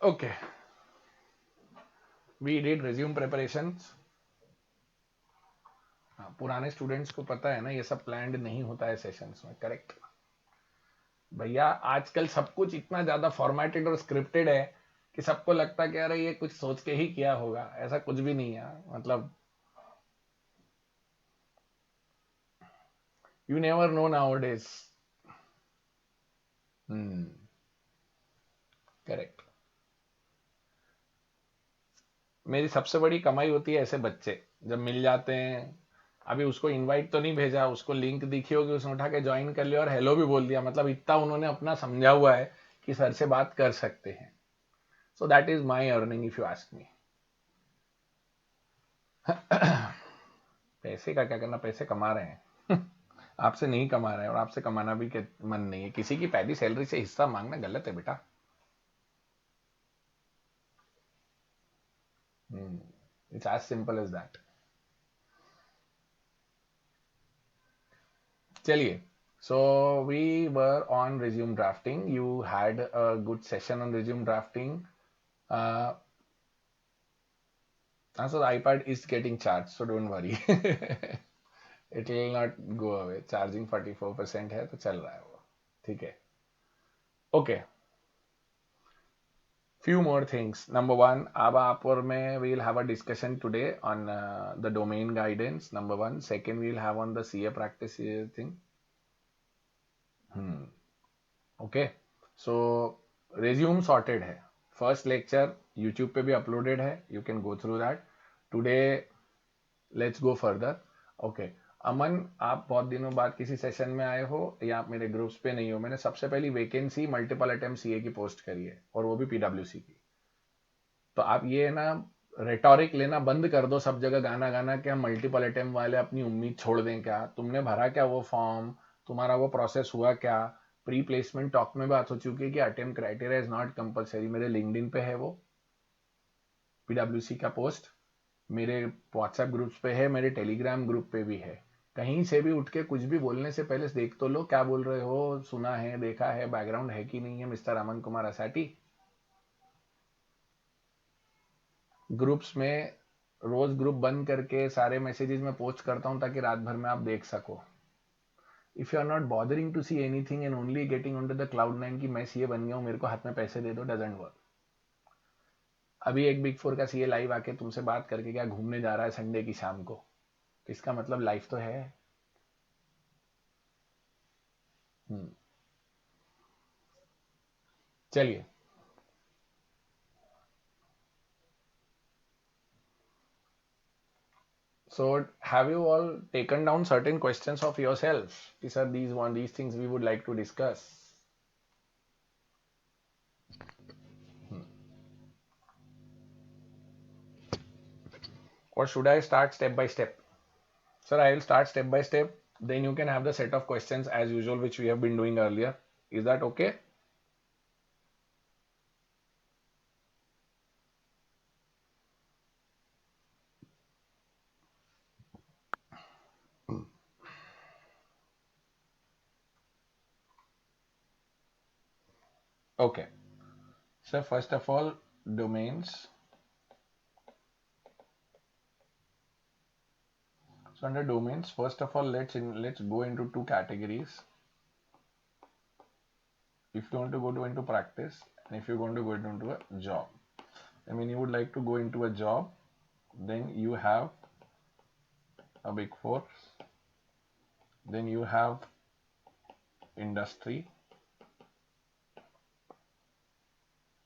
Okay, we did resume preparations. पुराने students को पता है ना ये सब प्लान्ड नहीं होता है सेशंस में, करेक्ट भैया? आजकल सब कुछ इतना ज्यादा फॉर्मेटेड और स्क्रिप्टेड है कि सबको लगता है कि अरे ये कुछ सोच के ही किया होगा। ऐसा कुछ भी नहीं है, मतलब you never know now days. Correct. मेरी सबसे बड़ी कमाई होती है ऐसे बच्चे जब मिल जाते हैं। अभी उसको इनवाइट तो नहीं भेजा, उसको लिंक दिखी होगी, उसने उठा के ज्वाइन कर लिया और हेलो भी बोल दिया, मतलब इतना उन्होंने अपना समझा हुआ है कि सर से बात कर सकते हैं। सो that is my earning if you ask me. पैसे का क्या करना, पैसे कमा रहे हैं। आपसे नहीं कमा रहे हैं और आपसे कमाना भी मन नहीं है। किसी की पहली सैलरी से हिस्सा मांगना गलत है बेटा। It's as simple as that. चलिए, so we were on resume drafting. You had a good session on resume drafting. uh, so the iPad is getting charged, so don't worry. It will not go away. Charging 44% है तो चल रहा है वो, ठीक है। Okay, few more things. Number one, अब आप और मैं we'll have a discussion today on the domain guidance. Number one. Second, we'll have on the CA practice thing. Okay, so resume sorted है। फर्स्ट लेक्चर यूट्यूब पे भी uploaded है, you can go through that today. Let's go further. Okay, Aman, आप बहुत दिनों बाद किसी session में आए हो या आप मेरे ग्रुप्स पे नहीं हो। मैंने सबसे पहली वैकेंसी मल्टीपल अटेम्प्ट सीए की पोस्ट करी है, और वो भी पीडब्ल्यूसी की। तो आप ये ना रेटोरिक लेना बंद कर दो, सब जगह गाना गाना कि हम मल्टीपल अटेम्प्ट वाले अपनी उम्मीद छोड़ दें। क्या तुमने भरा क्या वो फॉर्म? तुम्हारा वो प्रोसेस हुआ क्या? प्री प्लेसमेंट टॉक में बात हो चुकी है कि attempt criteria is not compulsory. मेरे लिंक्डइन पे है वो पीडब्ल्यूसी का पोस्ट, मेरे व्हाट्सएप ग्रुप्स पे है, मेरे टेलीग्राम ग्रुप पे भी है। कहीं से भी उठ के कुछ भी बोलने से पहले देख तो लो क्या बोल रहे हो, सुना है, देखा है, बैकग्राउंड है कि नहीं है मिस्टर अमन कुमार असाटी। ग्रुप्स में रोज ग्रुप बंद करके सारे मैसेजेस में पोस्ट करता हूं ताकि रात भर में आप देख सको। If you are not bothering to see anything and only getting on to the cloud nine कि मैं सीए बन गया हूं, मेरे को हाथ में पैसे दे दो, डजंट वर्क। अभी एक बिग फोर का सीए लाइव आके तुमसे बात करके क्या घूमने जा रहा है संडे की शाम को, इसका मतलब लाइफ तो है। हम्म, चलिए। So have you all taken down certain questions of yourself? These are these things we would like to discuss. Or should I start step by step? Sir, I will start step by step. Then you can have the set of questions as usual, which we have been doing earlier. Is that okay? Okay. So first of all, domains. So under domains, first of all, let's go into two categories. If you want to go into practice, and if you're going to go into a job. I mean, you would like to go into a job, then you have a big four, then you have industry.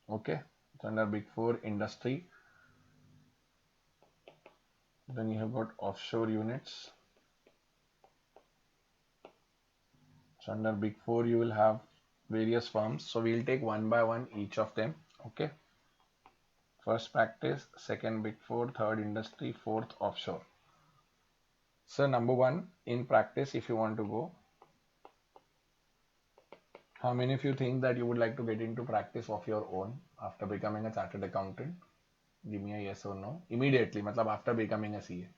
Okay, so under big four, industry, then you have got offshore units. So under big four you will have various firms, so we'll take one by one each of them. Okay, first practice, second big four, third industry, fourth offshore. So number one, in practice, if you want to go, how many of you think that you would like to get into practice of your own after becoming a chartered accountant? Give me a yes or no immediately, matlab after becoming a CA.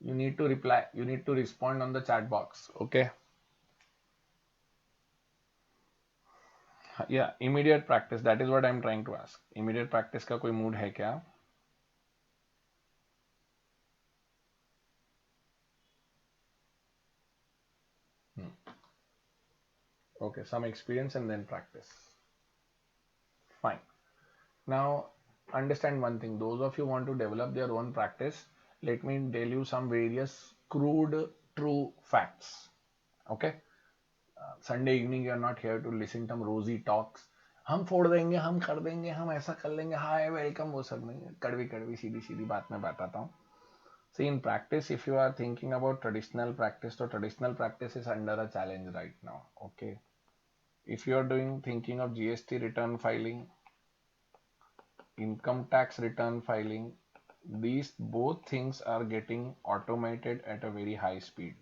You need to reply, you need to respond on the chat box. Okay, Yeah, immediate practice, that is what I'm trying to ask. Immediate practice का कोई mood है क्या? Okay, some experience and then practice. Fine. Now, understand one thing. Those of you want to develop their own practice, let me tell you some various crude true facts. Okay? Sunday evening, you are not here to listen to rosy talks. हम फोड़ देंगे, हम कर देंगे, हम ऐसा कर लेंगे, हाय वेलकम, वो सब नहीं है. कड़वी कड़वी सीधी सीधी बात मैं बताता हूँ. See, in practice, if you are thinking about traditional practice, so traditional practice is under a challenge right now. Okay. If you are thinking of GST return filing, income tax return filing, these both things are getting automated at a very high speed.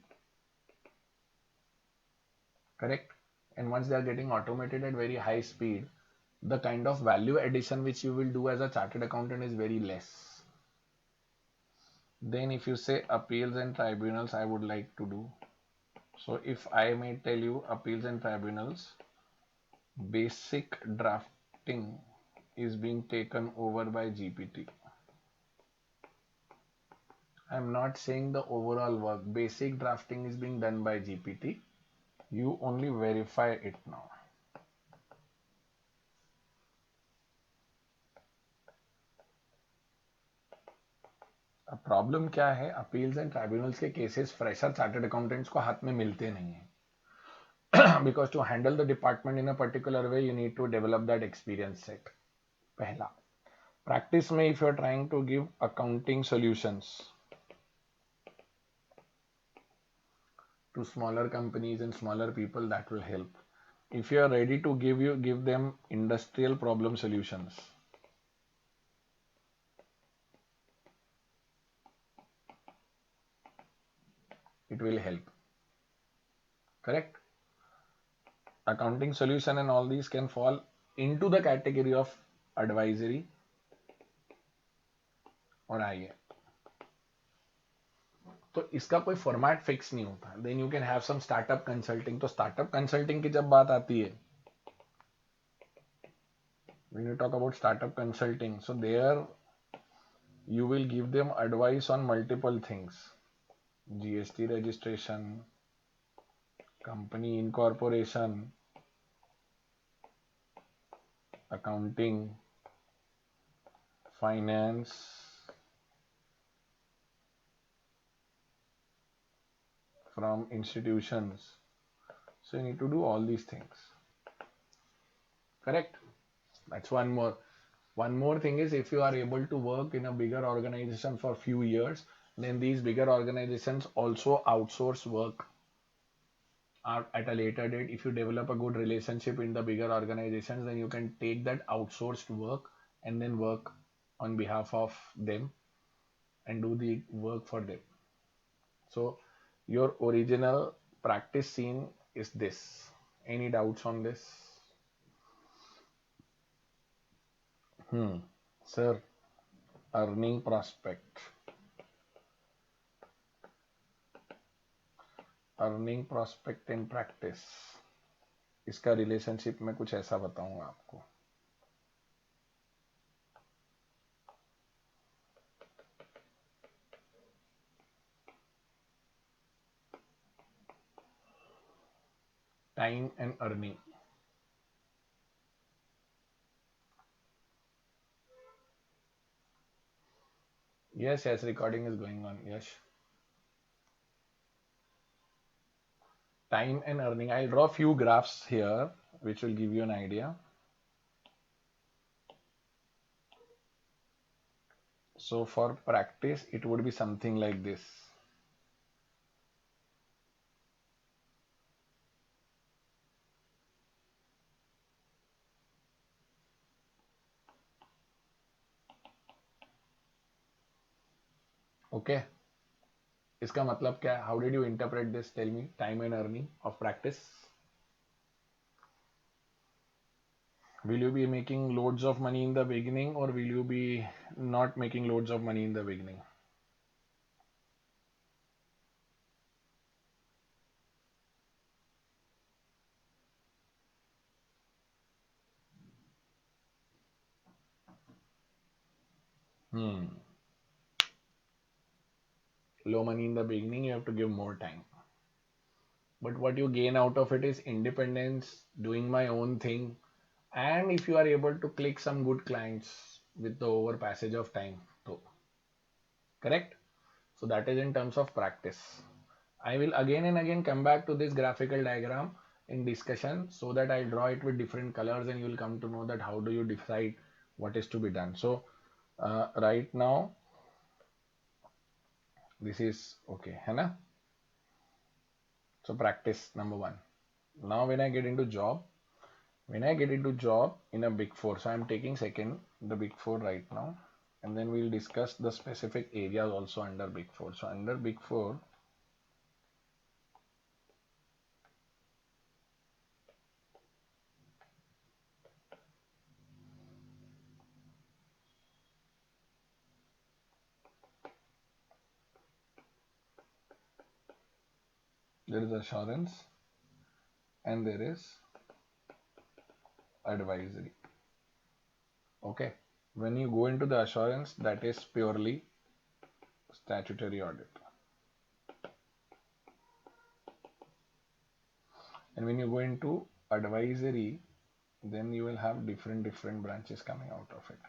Correct? And once they are getting automated at very high speed, the kind of value addition which you will do as a chartered accountant is very less. Then if you say appeals and tribunals, I would like to do. So if I may tell you appeals and tribunals, basic drafting is being taken over by GPT. I'm not saying the overall work. Basic drafting is being done by GPT. You only verify it now. अब problem क्या है? Appeals and tribunals के cases fresher chartered accountants को हाथ में मिलते नहीं है. Because to handle the department in a particular way you need to develop that experience set. पहला. प्रैक्टिस में if you are trying to give accounting solutions to smaller companies and smaller people, that will help. If you are ready to give them industrial problem solutions, it will help. Correct? Accounting solution and all these can fall into the category of advisory और आइए. तो इसका कोई format fix नहीं होता. Then you can have some startup consulting. तो startup consulting की जब बात आती है, when you talk about startup consulting, so there you will give them advice on multiple things: GST registration, company incorporation, accounting, finance, from institutions. So you need to do all these things. Correct? That's one more. One more thing is, if you are able to work in a bigger organization for a few years, then these bigger organizations also outsource work at a later date. If you develop a good relationship in the bigger organizations, then you can take that outsourced work and then work on behalf of them and do the work for them. So your original practice scene is this. Any doubts on this? Sir, earning prospect. Earning prospect in practice, इसका relationship में कुछ ऐसा बताऊंगा आपको. Time and earning. Yes, recording is going on. Yes. Time and earning. I'll draw few graphs here which will give you an idea. So for practice, it would be something like this. Okay. इसका मतलब क्या है? How did you interpret this? Tell me. Time and earning of practice. Will you be making loads of money in the beginning, or will you be not making loads of money in the beginning? Hmm. Low money in the beginning, you have to give more time. But what you gain out of it is independence, doing my own thing, and if you are able to click some good clients with the over passage of time. So, correct? So that is in terms of practice. I will again and again come back to this graphical diagram in discussion so that I'll draw it with different colors and you will come to know that how do you decide what is to be done. So right now this is okay, है ना? So practice number one. Now when I get into job, in a big four, so I'm taking second the big four right now, and then we'll discuss the specific areas also under big four. So under big four, there is assurance and there is advisory. Okay, when you go into the assurance, that is purely statutory audit, and when you go into advisory, then you will have different branches coming out of it.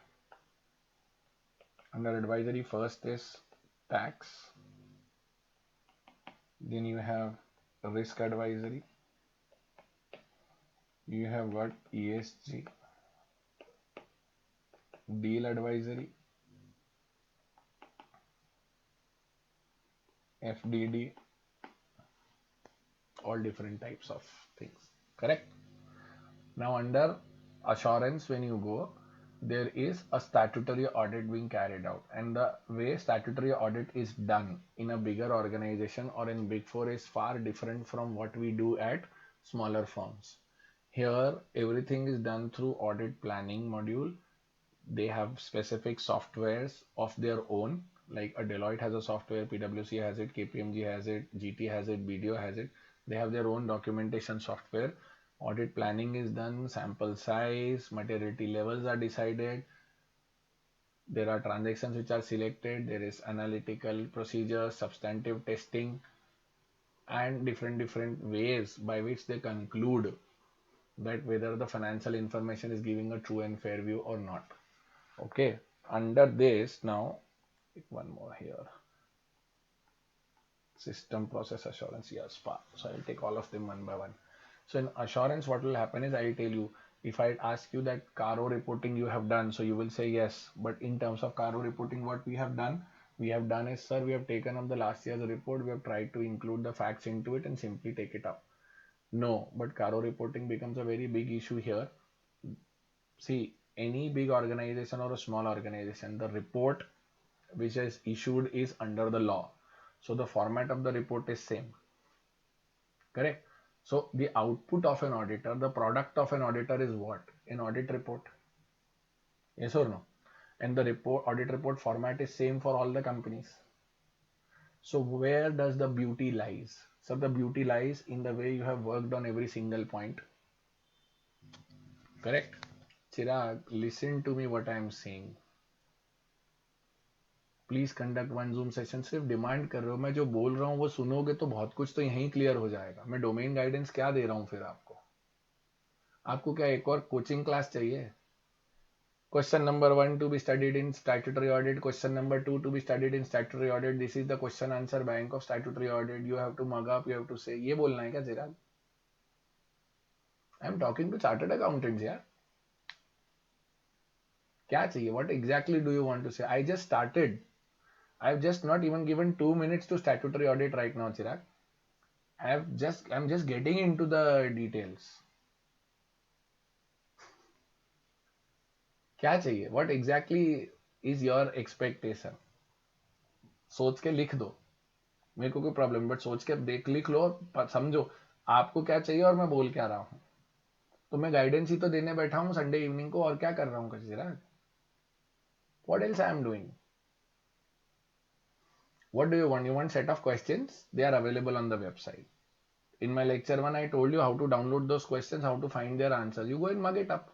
Under advisory, first is tax, then you have risk advisory, you have got ESG, deal advisory, FDD, all different types of things. Correct? Now under assurance, when you go, there is a statutory audit being carried out, and the way statutory audit is done in a bigger organization or in big four is far different from what we do at smaller firms. Here everything is done through audit planning module. They have specific softwares of their own, like a Deloitte has a software, PwC has it, KPMG has it, GT has it, BDO has it. They have their own documentation software. Audit planning is done, sample size, materiality levels are decided, there are transactions which are selected, there is analytical procedures, substantive testing, and different ways by which they conclude that whether the financial information is giving a true and fair view or not. Okay, under this now, one more here, system process assurance, yes, SPA. So I'll take all of them one by one. So in assurance, what will happen is I'll tell you, if I ask you that CARO reporting you have done, so you will say yes. But in terms of CARO reporting, what we have done is, sir, we have taken up the last year's report, we have tried to include the facts into it and simply take it up. No, but CARO reporting becomes a very big issue here. See, any big organization or a small organization, the report which is issued is under the law. So the format of the report is same. Correct? So the output of an auditor, the product of an auditor is what? An audit report. Yes or no? And the audit report format is same for all the companies. So where does the beauty lies? So the beauty lies in the way you have worked on every single point. Correct? Chirag, listen to me what I am saying. Please conduct one zoom session, सिर्फ demand कर रहे हो, मैं जो बोल रहा हूँ वो सुनोगे तो बहुत कुछ तो यहीं क्लियर हो जाएगा. मैं डोमेन गाइडेंस क्या दे रहा हूँ फिर आपको? आपको क्या एक और कोचिंग क्लास चाहिए? Question number 1 to be studied in statutory audit. Question number 2 to be studied in statutory audit. This is the question answer bank of statutory audit. You have to mug up, you have to say. ये बोलना है क्या चिराग? I am talking to chartered accountants यार. क्या चाहिए? What exactly do you want to say? I just started. I've just not even given 2 minutes to statutory audit right now, Chirag. I'm just getting into the details. क्या चाहिए? What exactly is your expectation? सोच के लिख दो. मेरे को कोई problem, but सोच के देख लिख लो और समझो आपको क्या चाहिए और मैं बोल क्या रहा हूँ. तो मैं गाइडेंस ही तो देने बैठा हूँ संडे इवनिंग को, और क्या कर रहा हूँ चिराग? What else I am doing? What do you want? You want set of questions? They are available on the website. In my lecture 1, I told you how to download those questions, how to find their answers. You go and mug it up.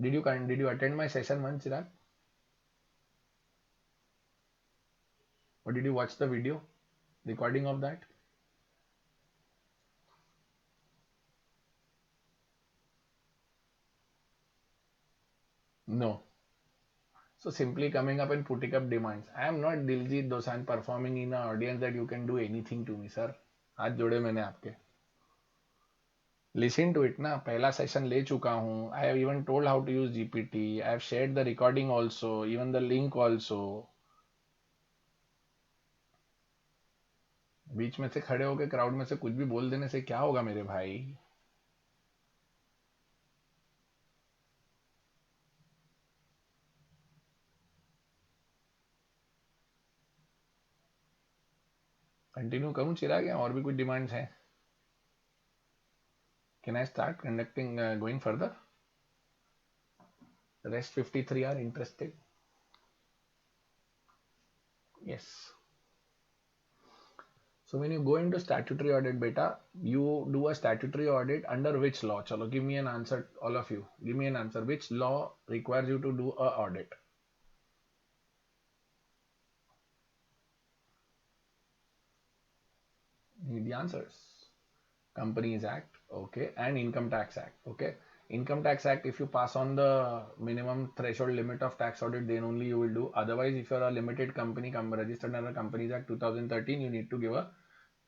Did you attend my session once, Chirag? Or did you watch the video recording of that? No. So simply coming up and putting up demands. I am not Diljit Dosanjh performing in an audience that you can do anything to me, sir. हाथ जोड़े मैंने आपके. Listen to it ना. पहला session ले चुका हूँ. I have even told how to use GPT. I have shared the recording also, even the link also. बीच में से खड़े होके क्राउड में से कुछ भी बोल देने से क्या होगा मेरे भाई? कंटिन्यू करूं चिराग या और भी कुछ डिमांड्स हैं? Can I start conducting going further? The rest 53 are interested. Yes. So when you go into statutory audit, beta, you do a statutory audit under which law? Chalo, give me an answer, all of you. Give me an answer. Which law requires you to do a audit? Need the answers. Companies Act, okay, and Income Tax Act, okay. Income Tax Act, if you pass on the minimum threshold limit of tax audit, then only you will do. Otherwise, if you are a limited company registered under Companies Act 2013, you need to give a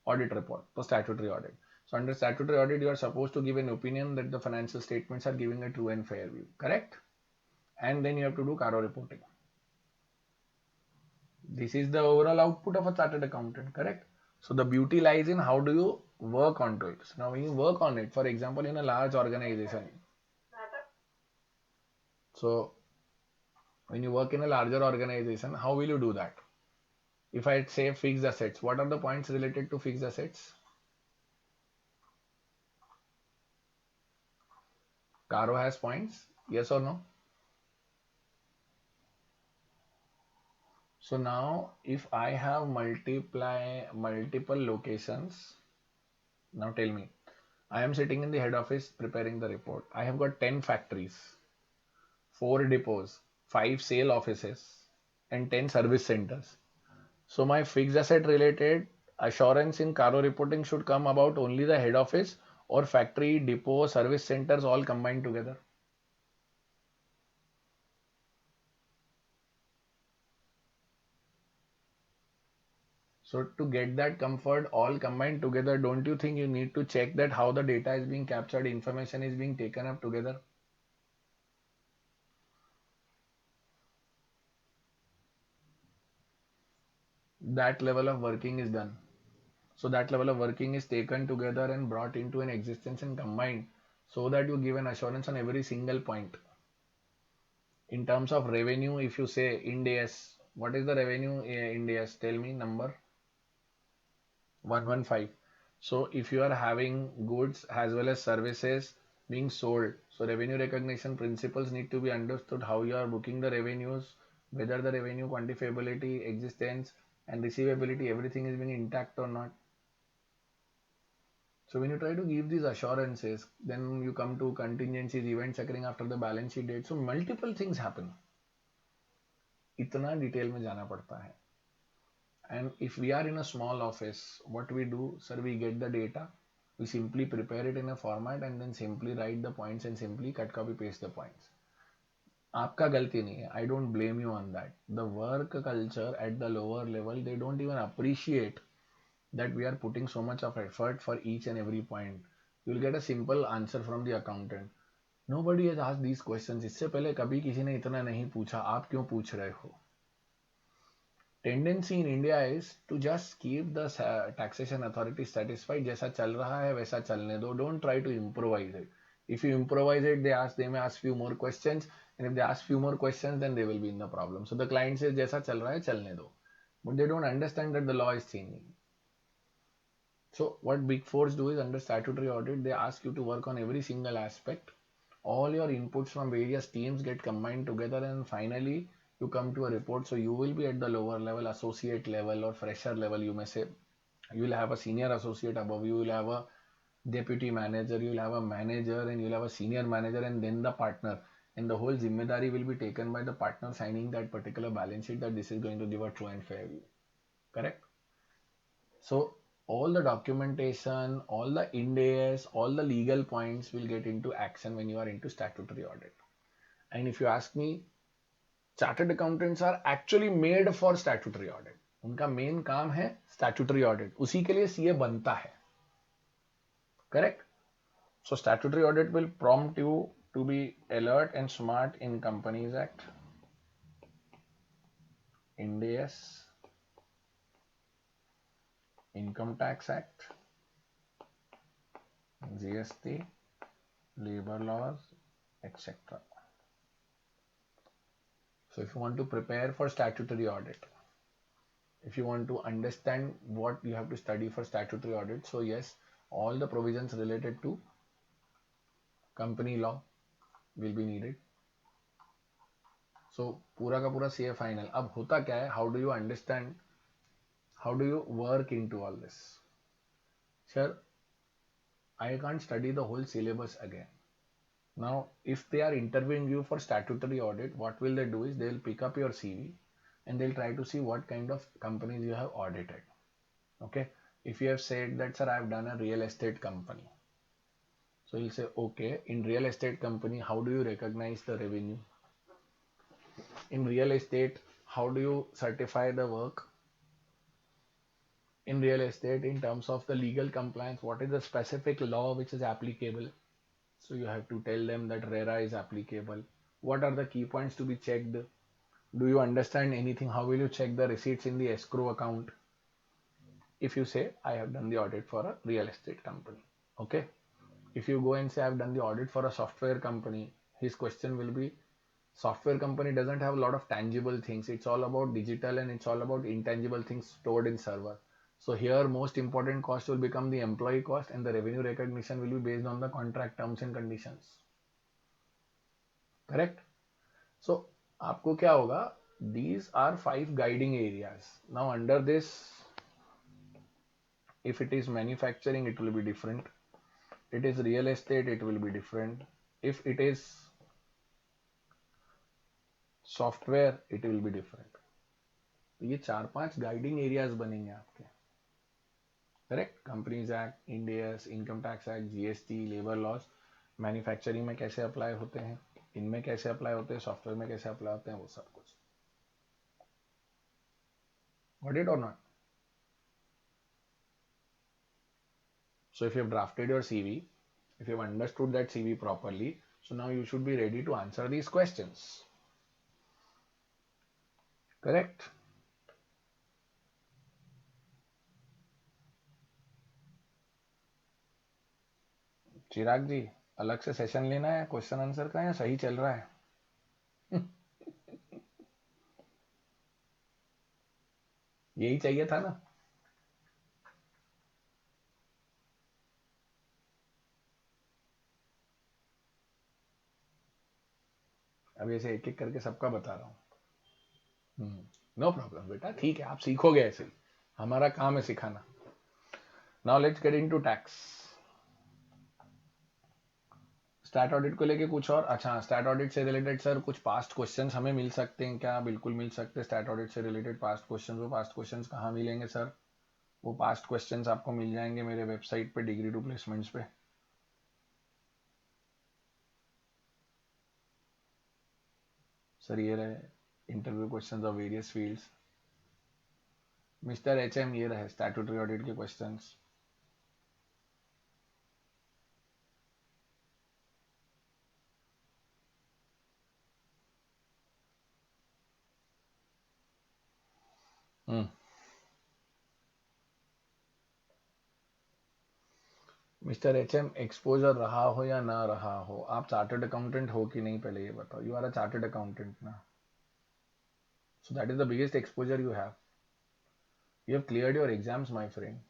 audit report for statutory audit. So under statutory audit, you are supposed to give an opinion that the financial statements are giving a true and fair view, correct? And then you have to do Caro reporting. This is the overall output of a chartered accountant, correct? So the beauty lies in how do you work onto it. So now when you work on it, for example, in a large organization, so when you work in a larger organization, how will you do that? If I say fixed assets, what are the points related to fixed assets? Caro has points, yes or no? So now if I have multiple locations, now tell me, I am sitting in the head office preparing the report. I have got 10 factories, 4 depots, 5 sale offices, and 10 service centers. So my fixed asset related assurance in Caro reporting should come about only the head office or factory, depot, service centers all combined together. So to get that comfort all combined together, don't you think you need to check that how the data is being captured, information is being taken up together? That level of working is done. So that level of working is taken together and brought into an existence and combined so that you give an assurance on every single point. In terms of revenue, if you say Ind AS, what is the revenue in Ind AS? Tell me number. 115. So if you are having goods as well as services being sold, so revenue recognition principles need to be understood how you are booking the revenues, whether the revenue quantifiability, existence and receivability, everything is being intact or not. So when you try to give these assurances, then you come to contingencies, events occurring after the balance sheet date. So multiple things happen. इतना detail में जाना पड़ता है. And if we are in a small office, what we do, sir, we get the data, we simply prepare it in a format and then simply write the points and simply cut, copy, paste the points. आपका गलती नहीं है. I don't blame you on that. The work culture at the lower level, they don't even appreciate that we are putting so much of effort for each and every point. You will get a simple answer from the accountant. Nobody has asked these questions. इससे पहले कभी किसी ने इतना नहीं पूछा. आप क्यों पूछ रहे हो? Tendency in India is to just keep the taxation authority satisfied. जैसा चल रहा है वैसा चलने दो. Don't try to improvise it. If you improvise it, they may ask few more questions, and if they ask few more questions, then they will be in the problem. So the client says जैसा चल रहा है चलने दो, but they don't understand that the law is changing. So what big fours do is under statutory audit, they ask you to work on every single aspect. All your inputs from various teams get combined together, and finally you come to a report. So you will be at the lower level, associate level or fresher level, you may say. You will have a senior associate above you, will have a deputy manager, you'll have a manager, and you'll have a senior manager, and then the partner. and the whole zimmedari will be taken by the partner signing that particular balance sheet that this is going to give a true and fair view. Correct? So all the documentation, all the Ind AS, all the legal points will get into action when you are into statutory audit. And if you ask me, chartered accountants are actually made for statutory audit. उनका main काम है statutory audit, उसी के लिए CA बनता है. Correct. So statutory audit will prompt you to be alert and smart in companies act, Ind AS, income tax act, GST, labour laws, etc. So if you want to prepare for statutory audit, if you want to understand what you have to study for statutory audit, so yes, all the provisions related to company law will be needed. So पूरा का पूरा CA final. अब होता क्या है, how do you understand, how do you work into all this? Sir, I can't study the whole syllabus again. Now, if they are interviewing you for statutory audit, what will they do is they will pick up your CV and they'll try to see what kind of companies you have audited. Okay. If you have said that, sir, I have done a real estate company. So you'll say, okay, in real estate company, how do you recognize the revenue? In real estate, how do you certify the work? In real estate, in terms of the legal compliance, what is the specific law which is applicable? So you have to tell them that RERA is applicable. What are the key points to be checked? Do you understand anything? How will you check the receipts in the escrow account? If you say, I have done the audit for a real estate company. Okay. If you go and say, I've done the audit for a software company, his question will be, software company doesn't have a lot of tangible things. It's all about digital and it's all about intangible things stored in server. So here most important cost will become the employee cost and the revenue recognition will be based on the contract terms and conditions. Correct? So आपको क्या होगा? These are 5 guiding areas. Now under this, if it is manufacturing, it will be different. It is real estate, it will be different. If it is software, it will be different. तो ये 4-5 guiding areas बनेंगे आपके. Correct. Companies act, Ind AS, income tax act, GST, labour laws, manufacturing में कैसे apply होते हैं, इनमें कैसे अप्लाई होते हैं, सॉफ्टवेयर में कैसे अप्लाई होते हैं, वो सब कुछ. Got it or not? So if you have drafted your CV, if you have understood that CV properly, so now you should be ready to answer these questions. Correct? चिराग जी, अलग से session लेना है question answer का या सही चल रहा है? यही चाहिए था ना. अब ऐसे एक एक करके सबका बता रहा हूँ. नो प्रॉब्लम बेटा, ठीक है, आप सीखोगे ऐसे ही. हमारा काम है सिखाना. Now let's get into tax. Stat audit को लेके कुछ और. अच्छा, स्टैट ऑडिट से रिलेटेड सर कुछ पास्ट क्वेश्चंस हमें मिल सकते हैं क्या? बिल्कुल मिल सकते हैं. स्टैट ऑडिट से रिलेटेड पास्ट क्वेश्चंस. वो पास्ट क्वेश्चंस कहाँ मिलेंगे सर? वो पास्ट क्वेश्चंस आपको मिल जाएंगे मेरे वेबसाइट पे, डिग्री टू प्लेसमेंट्स पे. सर ये रहे interview questions of various fields. Mister HM, ये रहे स्टैट्यूटरी ऑडिट के क्वेश्चंस. मिस्टर एचएम, एक्सपोजर रहा हो या ना रहा हो, आप चार्टर्ड अकाउंटेंट हो कि नहीं, पहले ये बताओ. You are a chartered accountant ना? So that is the biggest exposure you have. You have cleared your exams, my friend.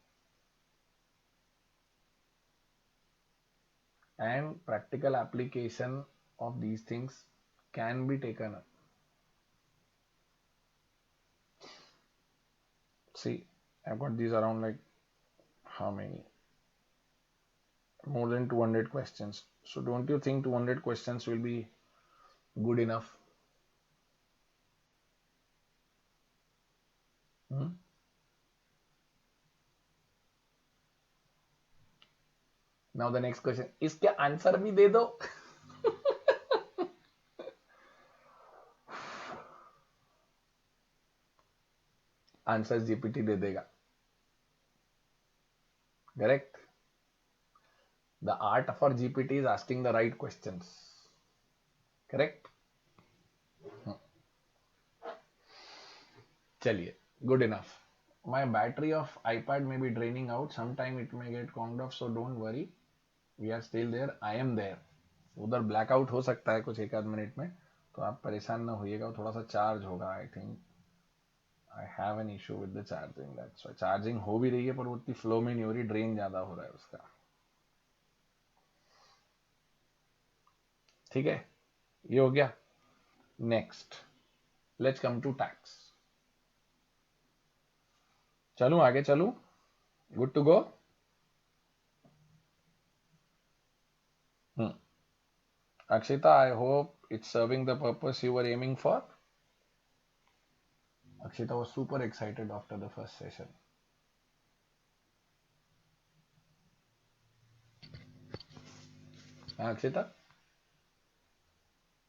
And practical application of these things can be taken up. See, I've got these around like how many? More than 200 questions. So don't you think 200 questions will be Good enough. Hmm? Now the next question, इसके answer भी दे दो. Answer GPT दे देगा. Correct. The art for GPT is asking the right questions. Correct. Hmm. चलिए. Good enough. My battery of iPad may be draining out. Sometime it may get conked off, so don't worry. We are still there. I am there. उधर blackout हो सकता है कुछ एक आध minute में, तो आप परेशान ना होइएगा. थोड़ा सा चार्ज होगा. I think I have an issue with the charging. That's why charging हो भी रही है पर उतनी फ्लो में नहीं हो रही. ड्रेन ज्यादा हो रहा है उसका. ठीक है, ये हो गया. Next, let's come to tax. चलूं आगे चलूं? Good to go. Akshita, I hope it's serving the purpose you were aiming for. Akshita was super excited after the first session. Akshita?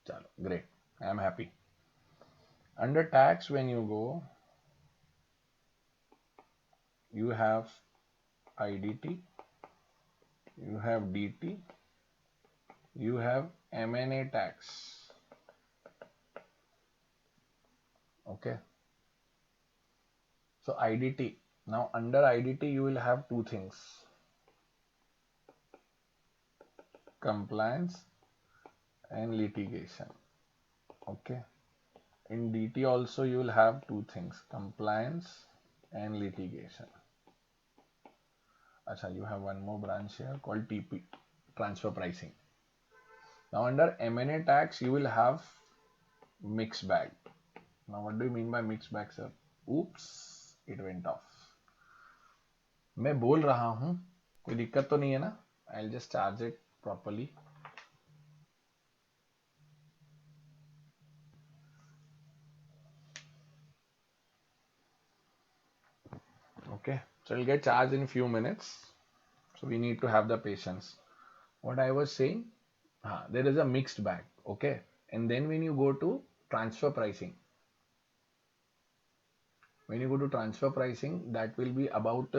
Chalo, great. I am happy. Under tax, when you go, you have IDT, you have DT, you have M&A tax. Okay. So IDT. Now under IDT, you will have two things: compliance and litigation. Okay. In DT also you will have two things: compliance and litigation. Acha, you have one more branch here called TP, transfer pricing. Now under M&A tax you will have mixed bag. Now what do you mean by mixed bag, sir? Oops, it went off. मैं बोल रहा हूँ, कोई दिक्कत तो नहीं है ना? I'll just charge it properly. Okay, so it'll get charged in few minutes. So we need to have the patience. What I was saying, there is a mixed bag. Okay, and then when you go to transfer pricing, that will be about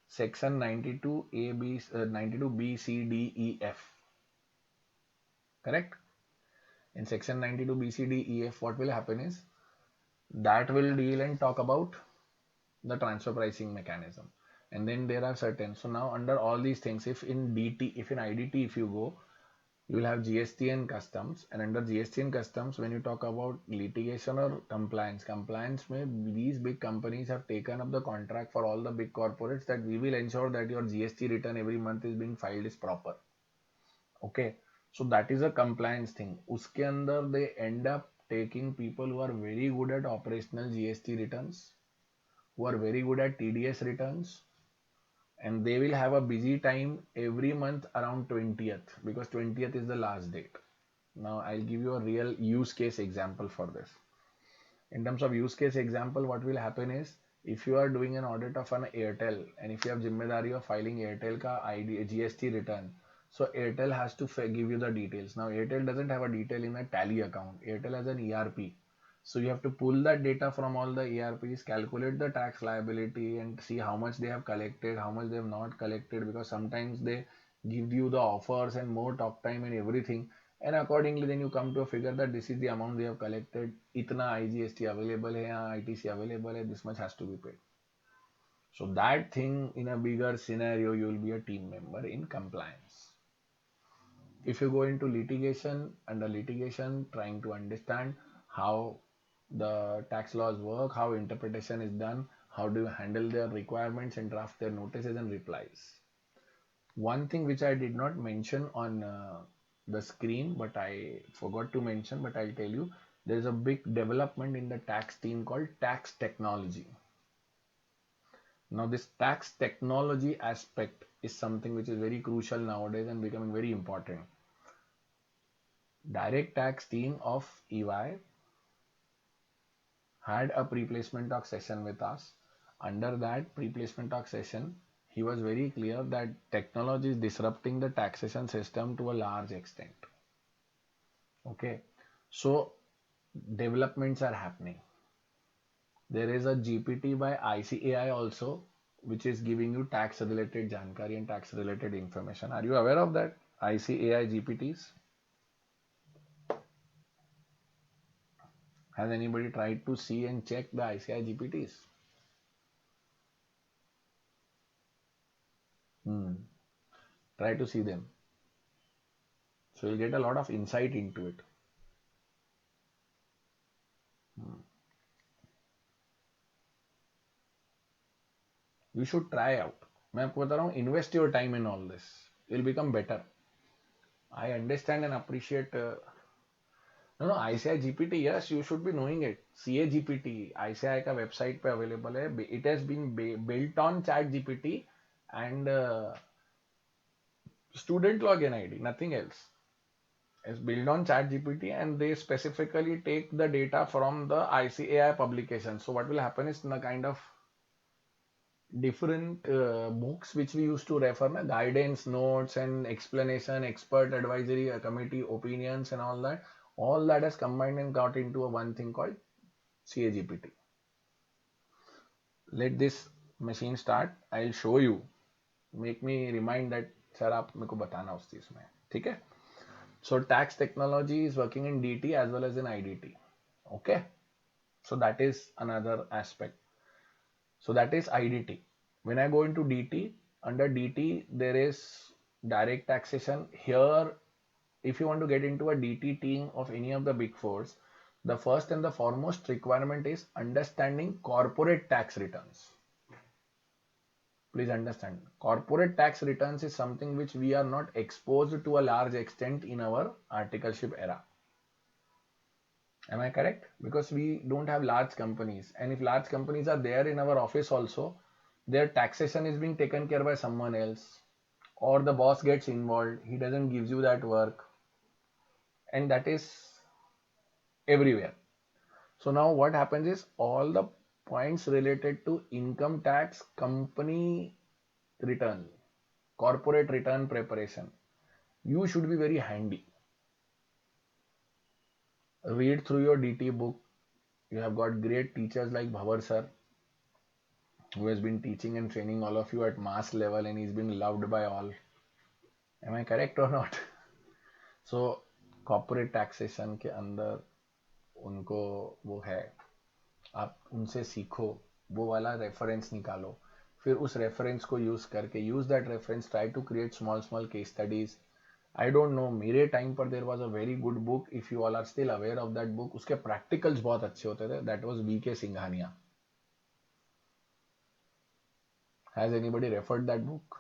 section 92A, B, 92B, C, D, E, F. Correct? In section 92 B, C, D, E, F, what will happen is that will deal and talk about the transfer pricing mechanism. And then there are certain. So now under all these things, if in IDT, if you go, you will have GST and customs, and under GST and customs, when you talk about litigation or compliance may these big companies have taken up the contract for all the big corporates that we will ensure that your GST return every month is being filed is proper. Okay, so that is a compliance thing. Uske andar they end up taking people who are very good at operational GST returns, who are very good at TDS returns, and they will have a busy time every month around 20th, because 20th is the last date. Now I'll give you a real use case example for this. In terms of use case example, what will happen is, if you are doing an audit of an Airtel and if you have zimmedari of filing Airtel ka ID GST return, so Airtel has to give you the details. Now Airtel doesn't have a detail in a tally account. Airtel has an ERP. So you have to pull that data from all the ERPs, calculate the tax liability and see how much they have collected, how much they have not collected, because sometimes they give you the offers and more talk time and everything, and accordingly then you come to a figure that this is the amount they have collected, itna IGST available hai, ITC available hai, this much has to be paid. So that thing, in a bigger scenario, you will be a team member in compliance. If you go into litigation, under litigation, trying to understand how the tax laws work, how interpretation is done, how do you handle their requirements and draft their notices and replies. One thing which I did not mention on the screen, but I forgot to mention, but I'll tell you, there is a big development in the tax team called tax technology. Now this tax technology aspect is something which is very crucial nowadays and becoming very important. Direct tax team of EY had a pre-placement talk session with us. Under that pre-placement talk session, he was very clear that technology is disrupting the taxation system to a large extent. Okay, so developments are happening. There is a GPT by ICAI also, which is giving you tax related jankari and tax related information. Are you aware of that? ICAI GPTs? Has anybody tried to see and check the ICAI GPTs? Hmm. Try to see them. So you'll get a lot of insight into it. Hmm. You should try out. मैं आपको बता रहा हूँ, invest your time in all this. You'll become better. I understand and appreciate. No, ICI GPT, yes, you should be knowing it. CA GPT, ICI का website पे available है. It has been built on Chat GPT and student login ID, nothing else. It's built on Chat GPT and they specifically take the data from the ICAI publication. So what will happen is the kind of different books which we used to refer, guidance, notes and explanation, expert advisory, committee opinions and all that has combined and got into a one thing called CAGPT. Let this machine start. I'll show you. Make me remind that sir आप मेरे को बताना उस चीज में, ठीक है? So tax technology is working in DT as well as in IDT. Okay. So that is another aspect. So that is IDT. When I go into DT, under DT there is direct taxation. Here, if you want to get into a DT team of any of the big fours, the first and the foremost requirement is understanding corporate tax returns. Please understand, corporate tax returns is something which we are not exposed to a large extent in our articleship era. Am I correct? Because we don't have large companies, and if large companies are there in our office also, their taxation is being taken care by someone else, or the boss gets involved, he doesn't give you that work, and that is everywhere. So now what happens is all the points related to income tax, company return, corporate return preparation, you should be very handy. Read through your DT book. You have got great teachers like Bhavar sir, who has been teaching and training all of you at mass level and he's been loved by all. Am I correct or not? So corporate taxation के अंदर उनको वो है, आप उनसे सीखो, वो वाला रेफरेंस निकालो, फिर उस रेफरेंस को यूज करके use that reference, try to create small small case studies. I don't know, मेरे टाइम पर there was a very good book, if you all are still aware of that book, उसके practicals बहुत अच्छे होते थे. That was V K Singhania. Has anybody referred that book?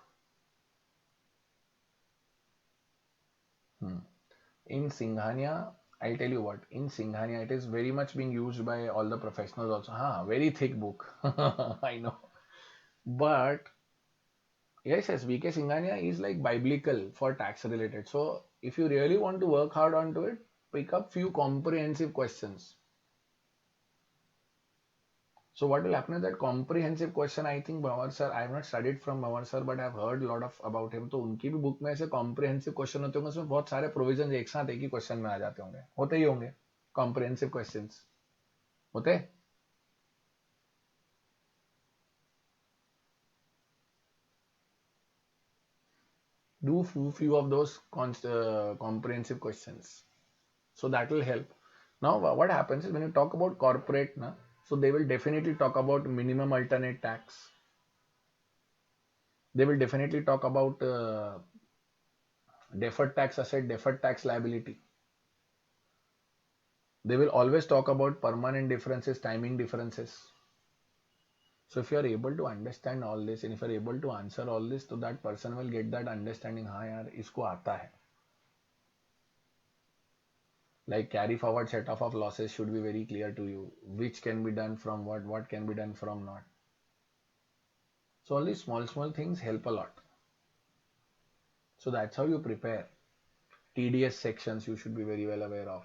In Singhania, I'll tell you what, in Singhania, it is very much being used by all the professionals also. Very thick book. I know. But yes, VK Singhania is like biblical for tax related. So if you really want to work hard onto it, pick up few comprehensive questions. So what will happen is that comprehensive question, I think Bhavar sir, I have not studied from Bhavar sir, but I have heard a lot of about him. तो उनकी भी book में ऐसे comprehensive question होते होंगे, उसमें बहुत सारे provisions एक साथ एक ही question में आ जाते होंगे, होते ही होंगे comprehensive questions, होते. Do few of those comprehensive questions, so that will help. Now what happens is when you talk about corporate na, so they will definitely talk about minimum alternate tax. They will definitely talk about deferred tax asset, deferred tax liability. They will always talk about permanent differences, timing differences. So if you are able to understand all this and if you are able to answer all this, so that person will get that understanding, हाँ यार इसको आता है. Like carry forward set off of losses should be very clear to you. Which can be done from what can be done from not. So all these small things help a lot. So that's how you prepare. TDS sections you should be very well aware of.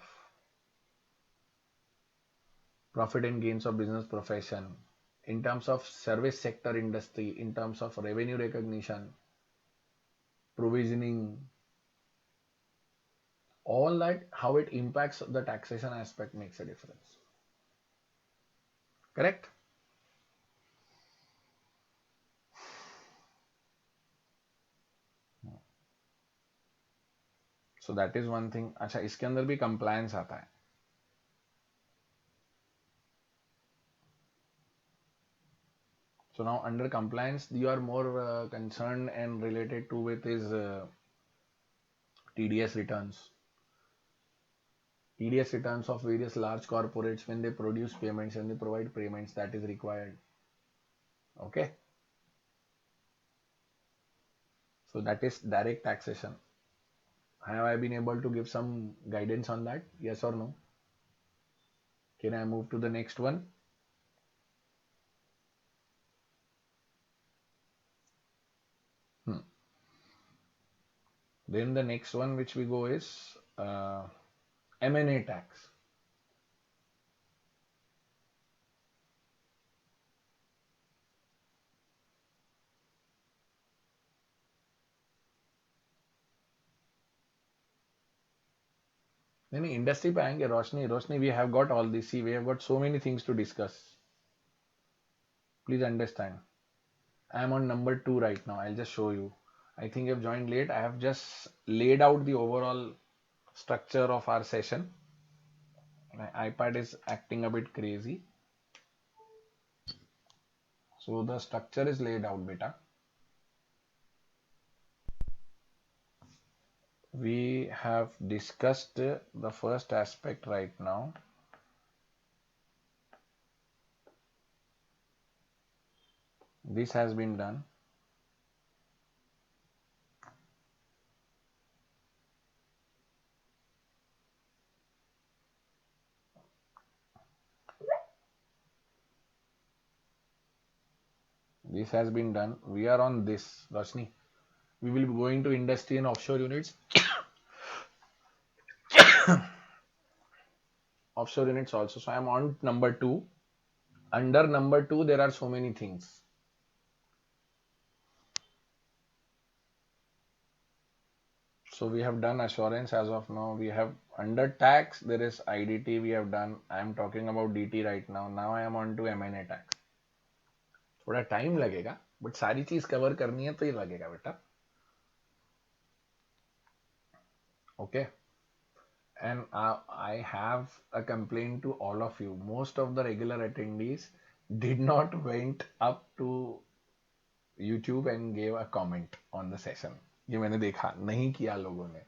Profit and gains of business profession. In terms of service sector industry, in terms of revenue recognition, provisioning, all that, how it impacts the taxation aspect makes a difference. Correct? So that is one thing. अच्छा, इसके अंदर भी compliance आता है. So now under compliance, you are more concerned and related to with is TDS returns. TDS returns of various large corporates when they produce payments and they provide payments that is required. Okay. So that is direct taxation. Have I been able to give some guidance on that? Yes or no? Can I move to the next one? Then the next one which we go is M&A tax. नहीं industry पे आएंगे. रोशनी we have got all this. See, we have got so many things to discuss. Please understand. I am on number 2 right now. I'll just show you. I think you've joined late. I have just laid out the overall structure of our session. My iPad is acting a bit crazy. So the structure is laid out, beta. We have discussed the first aspect right now. This has been done. This has been done. We are on this, Roshni. We will be going to industry and offshore units. Offshore units also. So I am on number 2. Under number 2, there are so many things. So we have done assurance as of now. We have under tax, there is IDT we have done. I am talking about DT right now. Now I am on to M&A tax. थोड़ा time लगेगा, but सारी चीज cover करनी है तो ये लगेगा बेटा. Okay. And I have a complaint to all of you. Most of the regular attendees did not went up to YouTube and gave a comment on the session. ये मैंने देखा नहीं किया लोगों ने.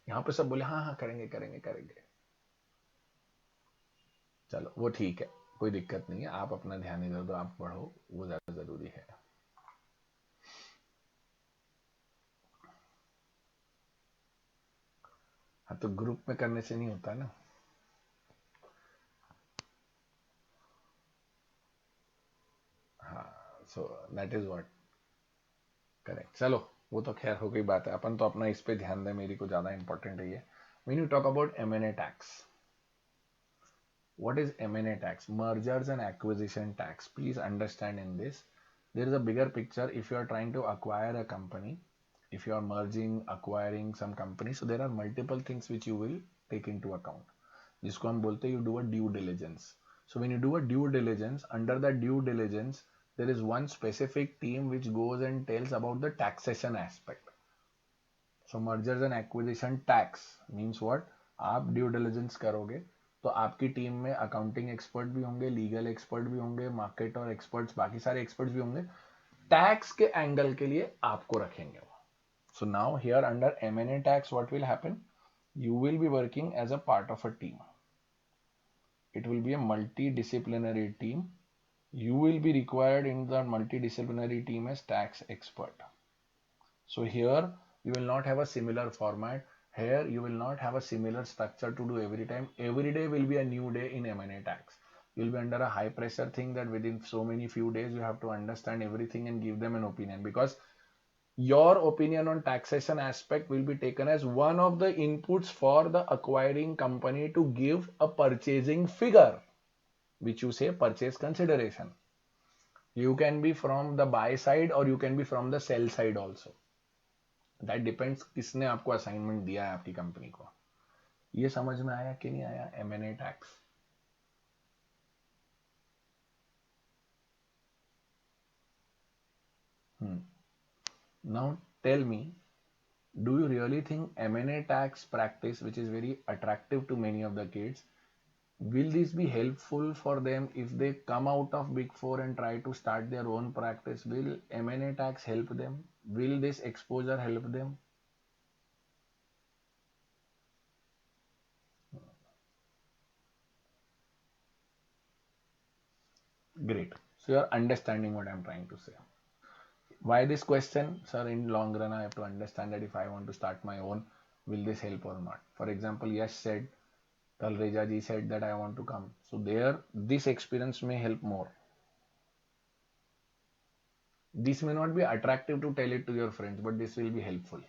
यहाँ पे सब बोले हाँ हाँ करेंगे करेंगे करेंगे. चलो वो ठीक है, कोई दिक्कत नहीं है. आप अपना ध्यान इधर दो, आप पढ़ो, वो ज्यादा जरूरी है. हाँ तो ग्रुप में करने से नहीं होता ना. हाँ, सो दैट इज व्हाट. करेक्ट. चलो वो तो खैर हो गई बात है. अपन तो अपना इस पे ध्यान दें, मेरी को ज्यादा इंपॉर्टेंट है ये. When you talk about M&A tax, what is M&A tax? Mergers and acquisition tax. Please understand in this, there is a bigger picture. If you are trying to acquire a company, if you are merging, acquiring some company, so there are multiple things which you will take into account. जिसको हम बोलते हैं you do a due diligence. So when you do a due diligence, under the due diligence, there is one specific team which goes and tells about the taxation aspect. So mergers and acquisition tax means what? आप due diligence करोगे तो आपकी team में accounting expert भी होंगे, legal expert भी होंगे, market और एक्सपर्ट्स, बाकी सारे एक्सपर्ट्स भी होंगे. टैक्स के एंगल के लिए आपको रखेंगे वो. So now here under M&A tax what will happen? You will be working as a part of a team. It will be a multidisciplinary team. You will be required in the multidisciplinary team as tax expert. So here you will not have a similar format. Here you will not have a similar structure to do every time. Every day will be a new day in M&A tax. You will be under a high pressure thing that within so many few days you have to understand everything and give them an opinion, because Your opinion on taxation aspect will be taken as one of the inputs for the acquiring company to give a purchasing figure, which you say purchase consideration. You can be from the buy side or you can be from the sell side also. That depends किसने आपको assignment दिया है आपकी company को. ये समझ में आया कि नहीं आया M&A tax? Now tell me, do you really think M&A tax practice, which is very attractive to many of the kids, will this be helpful for them if they come out of Big Four and try to start their own practice? Will M&A tax help them? Will this exposure help them? Great. So you're understanding what I'm trying to say. Why this question? Sir, in long run, I have to understand that if I want to start my own, will this help or not? For example, Yash said, Talreja ji said that I want to come. So there, this experience may help more. This may not be attractive to tell it to your friends, but this will be helpful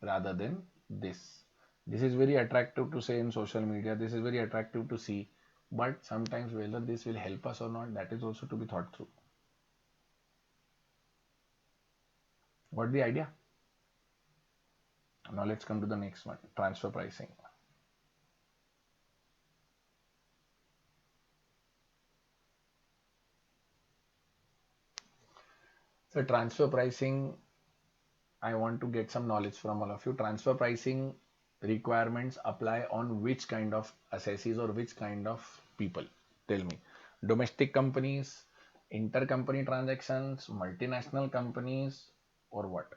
rather than this. This is very attractive to say in social media. This is very attractive to see. But sometimes whether this will help us or not, that is also to be thought through. What the idea? Now let's come to the next one, transfer pricing. So transfer pricing, I want to get some knowledge from all of you. Transfer pricing requirements apply on which kind of assessees or which kind of people? Tell me. Domestic companies, intercompany transactions, multinational companies, or what?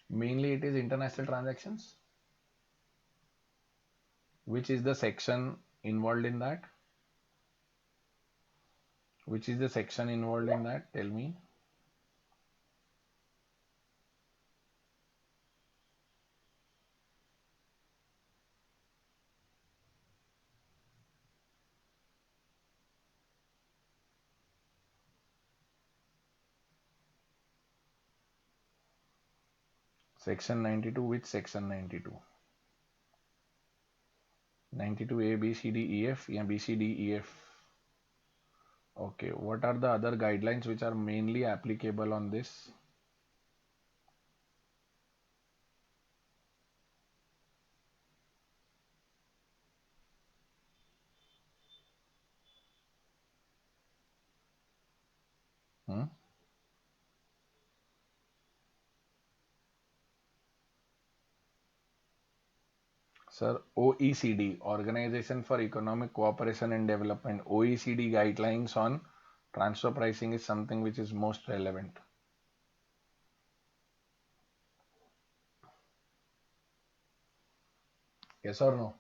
Mainly it is international transactions. Which is the section involved in that? Which is the section involved in that? Tell me. Section 92, which section 92? 92 A, B, C, D, E, F, yeah, B, C, D, E, F. Okay, what are the other guidelines which are mainly applicable on this? Hmm? Sir, OECD, Organization for Economic Cooperation and Development, OECD guidelines on transfer pricing is something which is most relevant. Yes or no?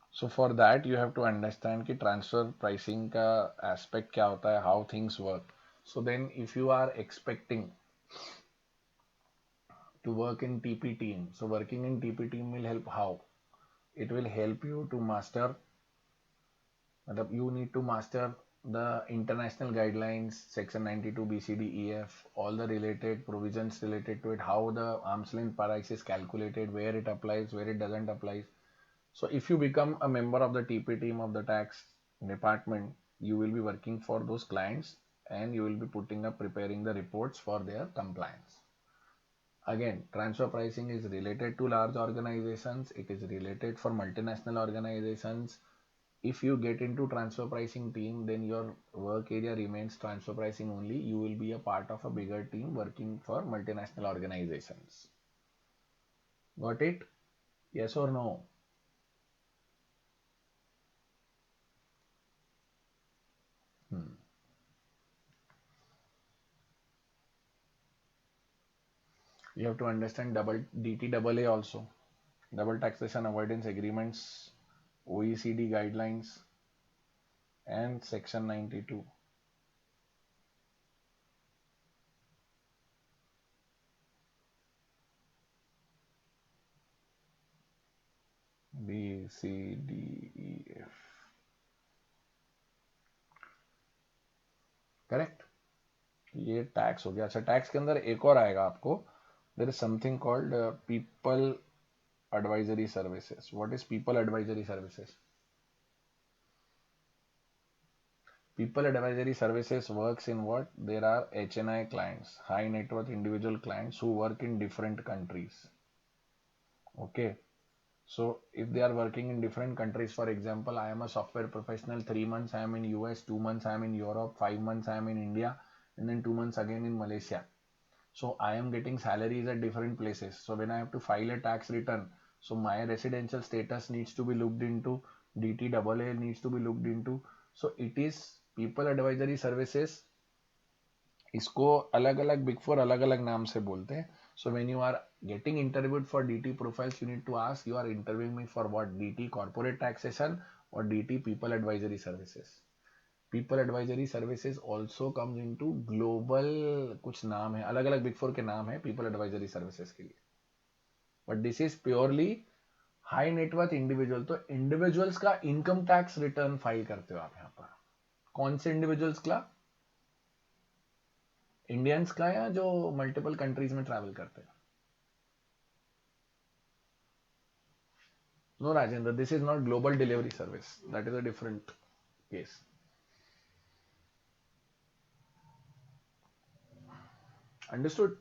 So for that you have to understand कि transfer pricing का aspect क्या होता है, how things work. So then if you are expecting to work in TP team, so working in TP team will help how? It will help you to master, you need to master the international guidelines, section 92 BCDEF, all the related provisions related to it, how the arm's length price is calculated, where it applies, where it doesn't apply. So if you become a member of the TP team of the tax department, you will be working for those clients and you will be putting up preparing the reports for their compliance. Again, transfer pricing is related to large organizations. It is related for multinational organizations. If you get into transfer pricing team, then your work area remains transfer pricing only. You will be a part of a bigger team working for multinational organizations. Got it? Yes or no? Hmm. You have to understand double DTAA also. Double taxation avoidance agreements, OECD guidelines, and section 92. C D E F. Correct. ये tax हो गया. अच्छा, tax के अंदर एक और आएगा आपको. There is something called people advisory services. What is people advisory services? People advisory services works in what? There are HNI clients, high net worth individual clients who work in different countries. Okay. So if they are working in different countries, for example, I am a software professional, 3 months I am in US, 2 months I am in Europe, 5 months I am in India, and then 2 months again in Malaysia. So I am getting salaries at different places. So when I have to file a tax return, so my residential status needs to be looked into, DTAA needs to be looked into. So it is people advisory services. इसको अलग अलग big four अलग अलग नाम से बोलते हैं. So when you are getting interviewed for DT profiles, you need to ask, you are interviewing me for what? DT corporate taxation और DT people advisory services. People advisory services also comes into global, कुछ नाम है, अलग अलग big four के नाम है people advisory services के लिए. But this is purely high net worth individual. तो इंडिविजुअल्स का इनकम टैक्स रिटर्न फाइल करते हो आप यहाँ पर. कौन से इंडिविजुअल्स का? इंडियंस का या जो मल्टीपल कंट्रीज में ट्रैवल करते हैं? No Rajendra, this is not global delivery service. That is a different case. Understood?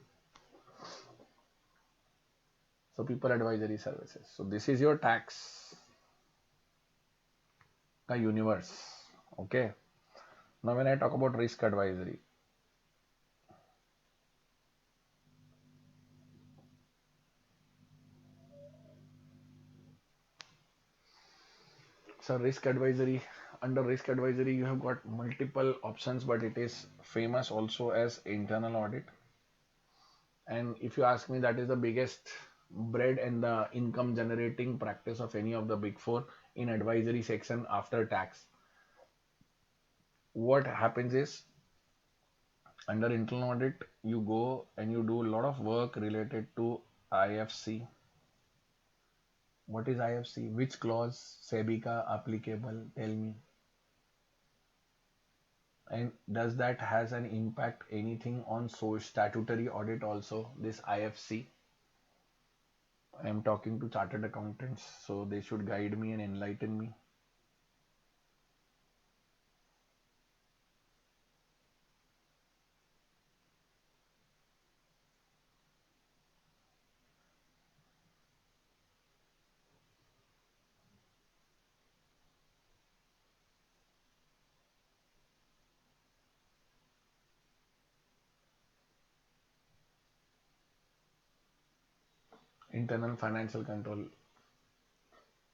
So people advisory services. So this is your tax का universe. Okay. Now when I talk about risk advisory, so risk advisory, under risk advisory you have got multiple options, but it is famous also as internal audit. And if you ask me, that is the biggest bread and the income generating practice of any of the big four in advisory section after tax. What happens is, under internal audit you go and you do a lot of work related to IFC. What is IFC? Which clause SEBI ka applicable? Tell me. And does that has an impact anything on so statutory audit also, this IFC? I am talking to chartered accountants, so they should guide me and enlighten me. Internal financial control.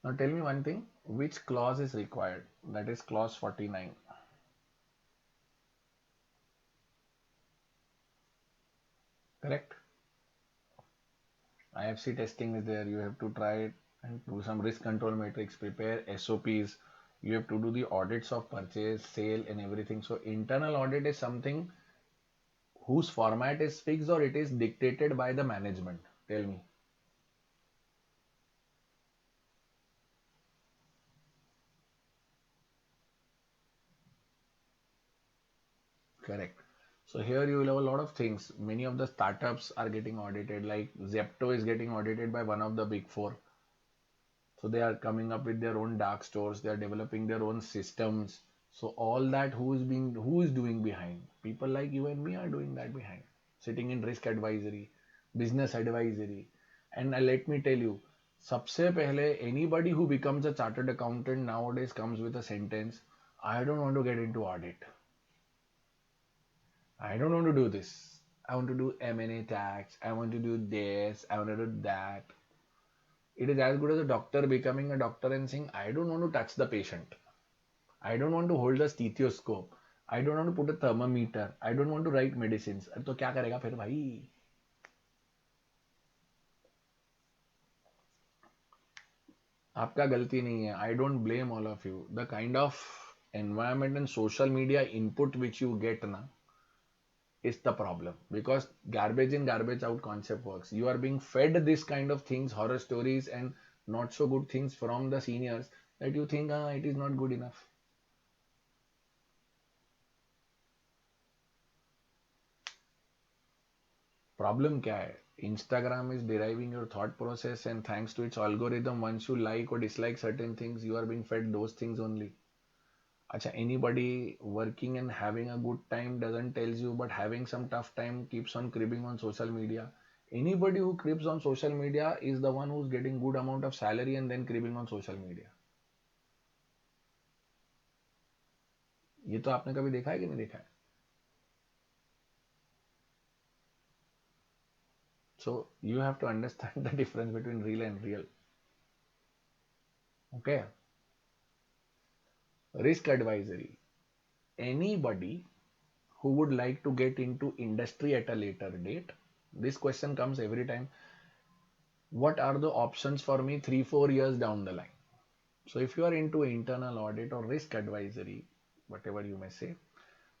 Now tell me one thing, which clause is required? That is clause 49. Correct? IFC testing is there. You have to try it and do some risk control matrix, prepare SOPs. You have to do the audits of purchase, sale, and everything. So internal audit is something whose format is fixed or it is dictated by the management. Tell me. Correct. So here you will have a lot of things. Many of the startups are getting audited, like Zepto is getting audited by one of the big four. So they are coming up with their own dark stores, they are developing their own systems. So all that who is doing behind? People like you and me are doing that behind. Sitting in risk advisory, business advisory. And let me tell you, सबसे पहले anybody who becomes a chartered accountant nowadays comes with a sentence, I don't want to get into audit. I don't want to do this. I want to do M&A tax. I want to do this. I want to do that. It is as good as a doctor becoming a doctor and saying, I don't want to touch the patient. I don't want to hold a stethoscope. I don't want to put a thermometer. I don't want to write medicines. तो क्या करेगा फिर भाई? आपका गलती नहीं है. I don't blame all of you. The kind of environment and social media input which you get na is the problem, because garbage in garbage out concept works. You are being fed this kind of things, horror stories and not so good things from the seniors that you think it is not good enough. Problem क्या है? Instagram is deriving your thought process, and thanks to its algorithm, once you like or dislike certain things, you are being fed those things only. Acha, anybody working and having a good time doesn't tells you, but having some tough time keeps on cribbing on social media. Anybody who cribs on social media is the one who's getting good amount of salary and then cribbing on social media. ये तो आपने कभी देखा है कि नहीं देखा है? So you have to understand the difference between real and real. Okay. Risk advisory. Anybody who would like to get into industry at a later date, this question comes every time. What are the options for me 3-4 years down the line? So if you are into internal audit or risk advisory, whatever you may say,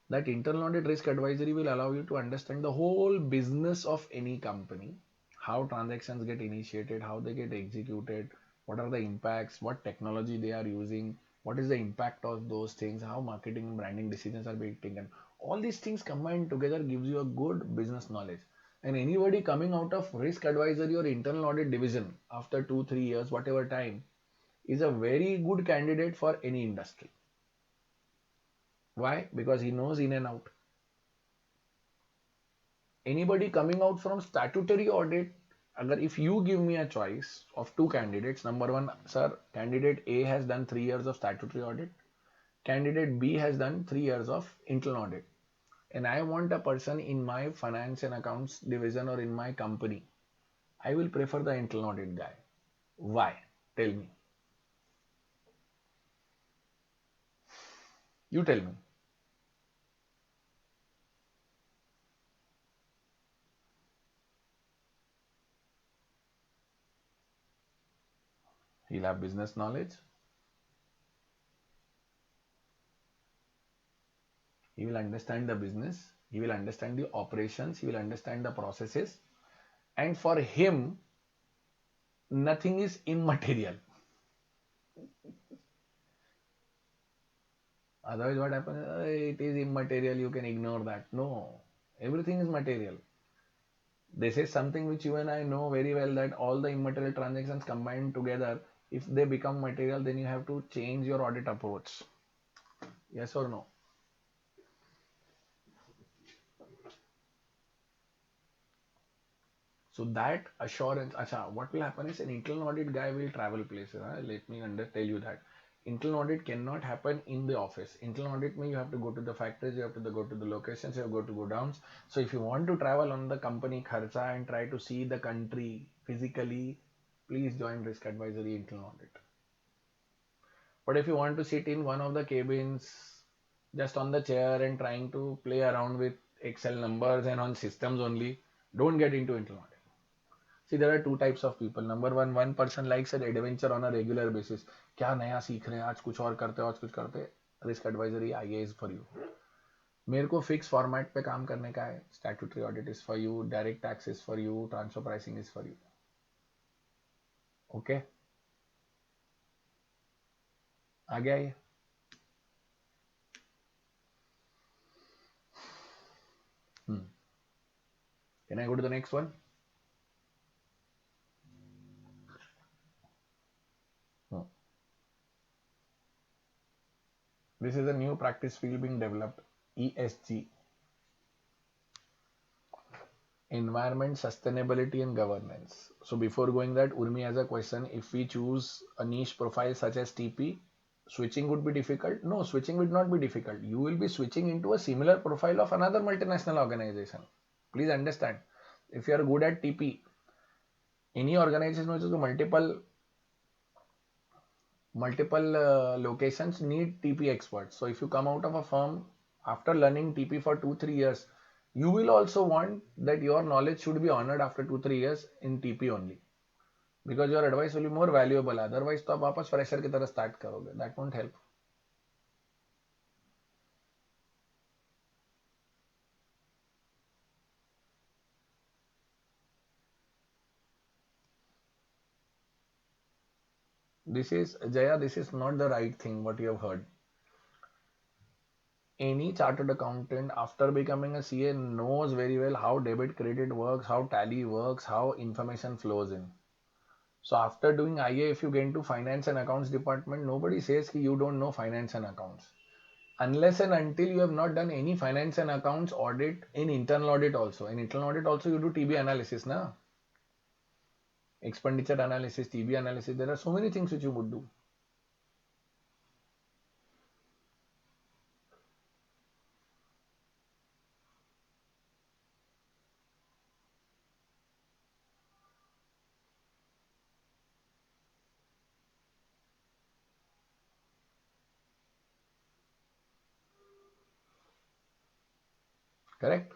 that internal audit risk advisory will allow you to understand the whole business of any company, how transactions get initiated, how they get executed, what are the impacts, what technology they are using, what is the impact of those things, how marketing and branding decisions are being taken. All these things combined together gives you a good business knowledge. And anybody coming out of risk advisory or internal audit division after 2-3 years, whatever time, is a very good candidate for any industry. Why? Because he knows in and out. Anybody coming out from statutory audit, agar if you give me a choice of two candidates, number one, sir, candidate A has done 3 years of statutory audit, candidate B has done 3 years of internal audit, and I want a person in my finance and accounts division or in my company, I will prefer the internal audit guy. Why? Tell me. You tell me. He'll have business knowledge. He will understand the business. He will understand the operations. He will understand the processes. And for him, nothing is immaterial. Otherwise, what happens? It is immaterial. You can ignore that. No, everything is material. This is something which you and I know very well, that all the immaterial transactions combined together, if they become material, then you have to change your audit approach. Yes or no? So that assurance, acha, what will happen is an internal audit guy will travel places. Let me tell you that. Internal audit cannot happen in the office. Internal audit means you have to go to the factories, you have to go to the locations, you have to go down. So if you want to travel on the company kharcha and try to see the country physically, please join risk advisory internal audit. But if you want to sit in one of the cabins, just on the chair and trying to play around with Excel numbers and on systems only, don't get into internal audit. See, there are two types of people. Number one person likes an adventure on a regular basis. क्या नया सीख रहे हैं, आज कुछ और करते हैं, आज कुछ करते हैं. Risk advisory I is for you. मेरे को फिक्स फॉर्मेट पे काम करने का है. Statutory audit is for you, direct tax is for you, transfer pricing is for you. Okay, आ गया ये. Can I go to the next one? This is a new practice field being developed, ESG. Environment, sustainability and governance. So before going that, Urmi has a question. If we choose a niche profile such as TP, switching would be difficult? No, switching would not be difficult. You will be switching into a similar profile of another multinational organization. Please understand. If you are good at TP, any organization which has multiple locations need TP experts. So if you come out of a firm after learning TP for 2-3 years, you will also want that your knowledge should be honored after 2-3 years in TP only, because your advice will be more valuable. Otherwise तो आप वापस fresher की तरह start करोगे. That won't help. This is Jaya, this is not the right thing what you have heard. Any chartered accountant after becoming a CA knows very well how debit credit works, how tally works, how information flows in. So after doing IA, if you get into finance and accounts department, nobody says ki you don't know finance and accounts. Unless and until you have not done any finance and accounts audit in internal audit also. In internal audit also you do TB analysis, na? Expenditure analysis, TB analysis. There are so many things which you would do. Correct?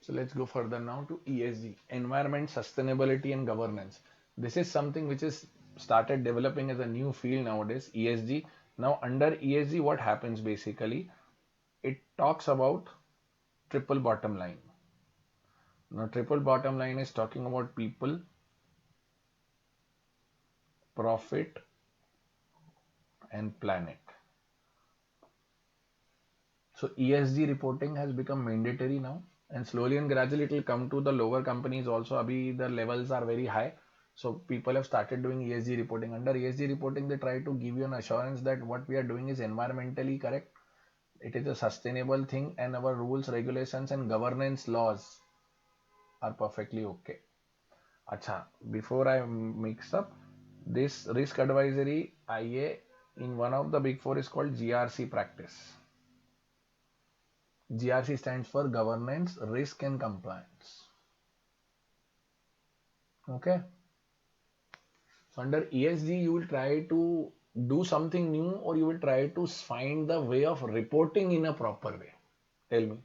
So let's go further now to ESG, environment, sustainability, and governance. This is something which is started developing as a new field nowadays, ESG. Now, under ESG, what happens basically? It talks about triple bottom line. Now, triple bottom line is talking about people, profit, and planet. So ESG reporting has become mandatory now, and slowly and gradually it will come to the lower companies also. Abhi the levels are very high, so people have started doing ESG reporting. Under ESG reporting, they try to give you an assurance that what we are doing is environmentally correct, it is a sustainable thing, and our rules, regulations, and governance laws are perfectly okay. Acha, before I mix up, this risk advisory IA in one of the big four is called GRC practice. GRC stands for governance, risk, and compliance. Okay. So under ESG, you will try to do something new or you will try to find the way of reporting in a proper way. Tell me.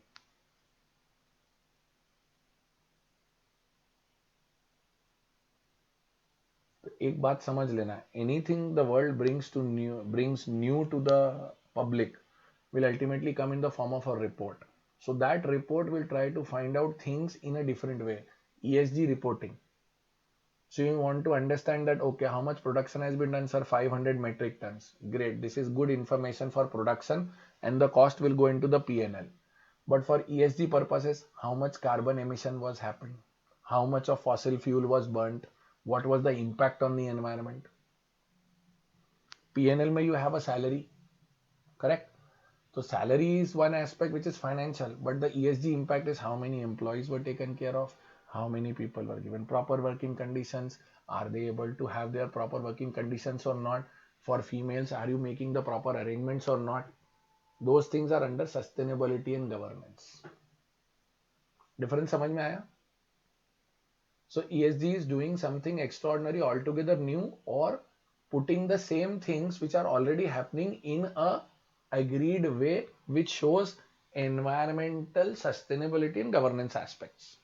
एक बात समझ लेना, anything the world brings new to the public will ultimately come in the form of a report. So that report will try to find out things in a different way. ESG reporting. So you want to understand that, okay, how much production has been done, sir? 500 metric tons. Great. This is good information for production and the cost will go into the P&L. But for ESG purposes, how much carbon emission was happening? How much of fossil fuel was burnt? What was the impact on the environment? P&L may you have a salary, correct? So salary is one aspect which is financial, but the ESG impact is how many employees were taken care of, how many people were given proper working conditions, are they able to have their proper working conditions or not? For females, are you making the proper arrangements or not? Those things are under sustainability and governance. Difference समझ में आया? So ESG is doing something extraordinary, altogether new, or putting the same things which are already happening in a agreed way, which shows environmental sustainability and governance aspects.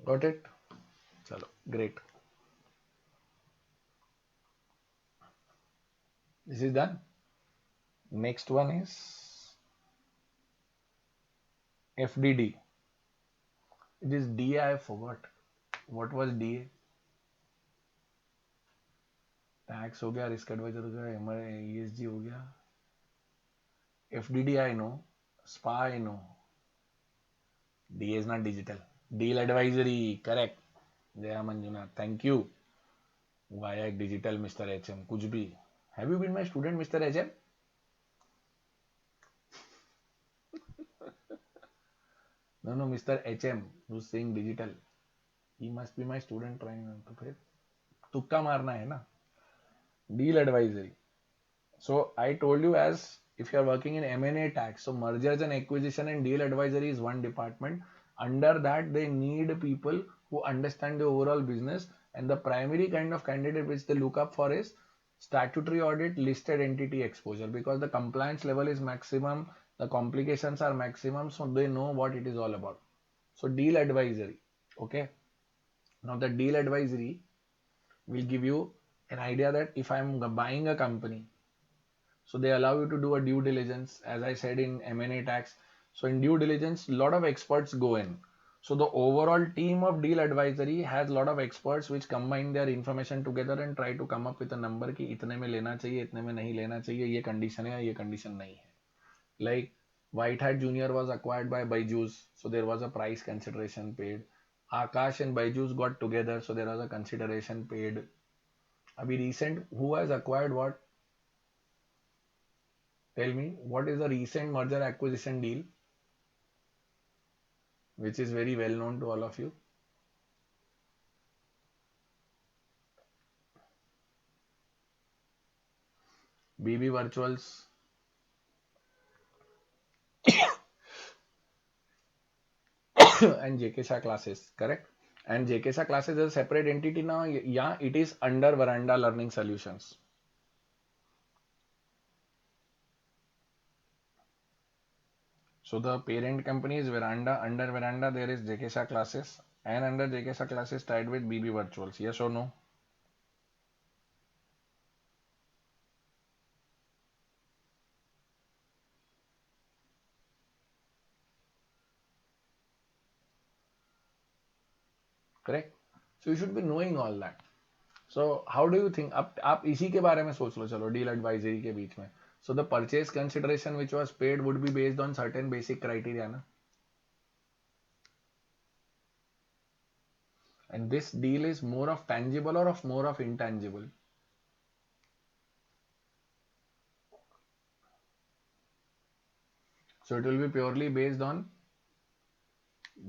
Got it? Chalo, great. This is done. Next one is FDD. It is DA, I forgot. What was DA? Tax हो गया, risk advisor हो गया, ESG हो गया. FDD I know, SPA I know. DA is not digital. Deal advisory, correct. Jaya Manjunath, thank you. Via digital, Mr. HM. कुछ भी. Have you been my student, Mr. HM? No, no, Mr. HM, who's saying digital. He must be my student trying to फिर तुक्का मारना है ना. Deal advisory. So I told you, as if you are working in M&A tax, so mergers and acquisition and deal advisory is one department. Under that, they need people who understand the overall business, and the primary kind of candidate which they look up for is statutory audit, listed entity exposure, because the compliance level is maximum, the complications are maximum, so they know what it is all about. So deal advisory. Okay. Now the deal advisory will give you an idea that if I'm buying a company, so they allow you to do a due diligence, as I said in M&A tax. So in due diligence, a lot of experts go in. So the overall team of deal advisory has a lot of experts which combine their information together and try to come up with a number कि इतने में लेना चाहिए, इतने में नहीं लेना चाहिए, ये condition है, ये condition नहीं है. Like White Hat Junior was acquired by Byju's, so there was a price consideration paid. Akash and Byju's got together, so there was a consideration paid. Abhi recent, who has acquired what? Tell me, what is the recent merger acquisition deal, which is very well known to all of you? BB Virtuals and JK Shah classes, correct? And JK Shah classes is a separate entity now. Yeah, it is under Veranda Learning Solutions. So the parent company is Veranda. Under Veranda, there is JK Shah classes, and under JK Shah classes tied with BB Virtuals. Yes or no? Correct. So you should be knowing all that. So how do you think, अब आप इसी के बारे में सोच लो, चलो deal advisory के बीच में. So the purchase consideration which was paid would be based on certain basic criteria ना. And this deal is more of tangible or of more of intangible? So it will be purely based on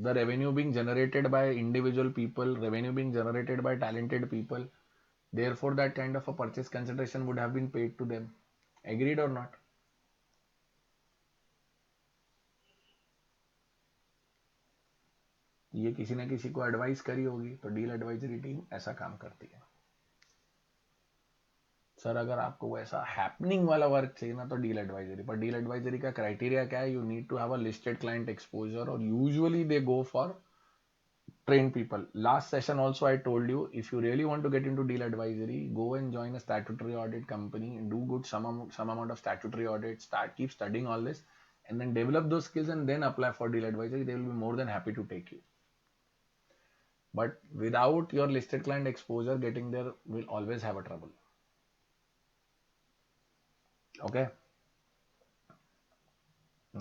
the revenue being generated by individual people, revenue being generated by talented people. Therefore, that kind of a purchase consideration would have been paid to them. Agreed or not? ये किसी ना किसी को advice करी होगी, तो deal advisory team ऐसा काम करती है. सर अगर आपको वैसा हैपनिंग वाला वर्क चाहिए ना, तो डील एडवाइजरी. पर डील एडवाइजरी का क्राइटेरिया क्या है? You need to have a listed client exposure, और usually they go for trained people. Last session also I told you, if you really want to get into deal advisory, go and join a statutory audit company, do good some amount of statutory audit, keep studying all this, and then develop those skills and then apply for deal advisory. They will be more than happy to take you. But without your listed client exposure, getting there will always have a trouble. Okay.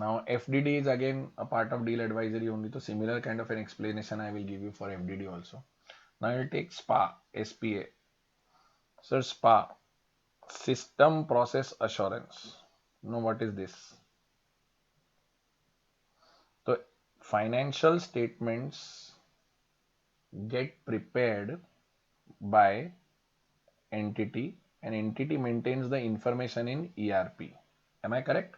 Now FDD is again a part of deal advisory only. So similar kind of an explanation I will give you for FDD also. Now you'll take SPA. Sir, SPA, System Process Assurance. Know what is this? So financial statements get prepared by entity, and entity maintains the information in ERP. Am I correct?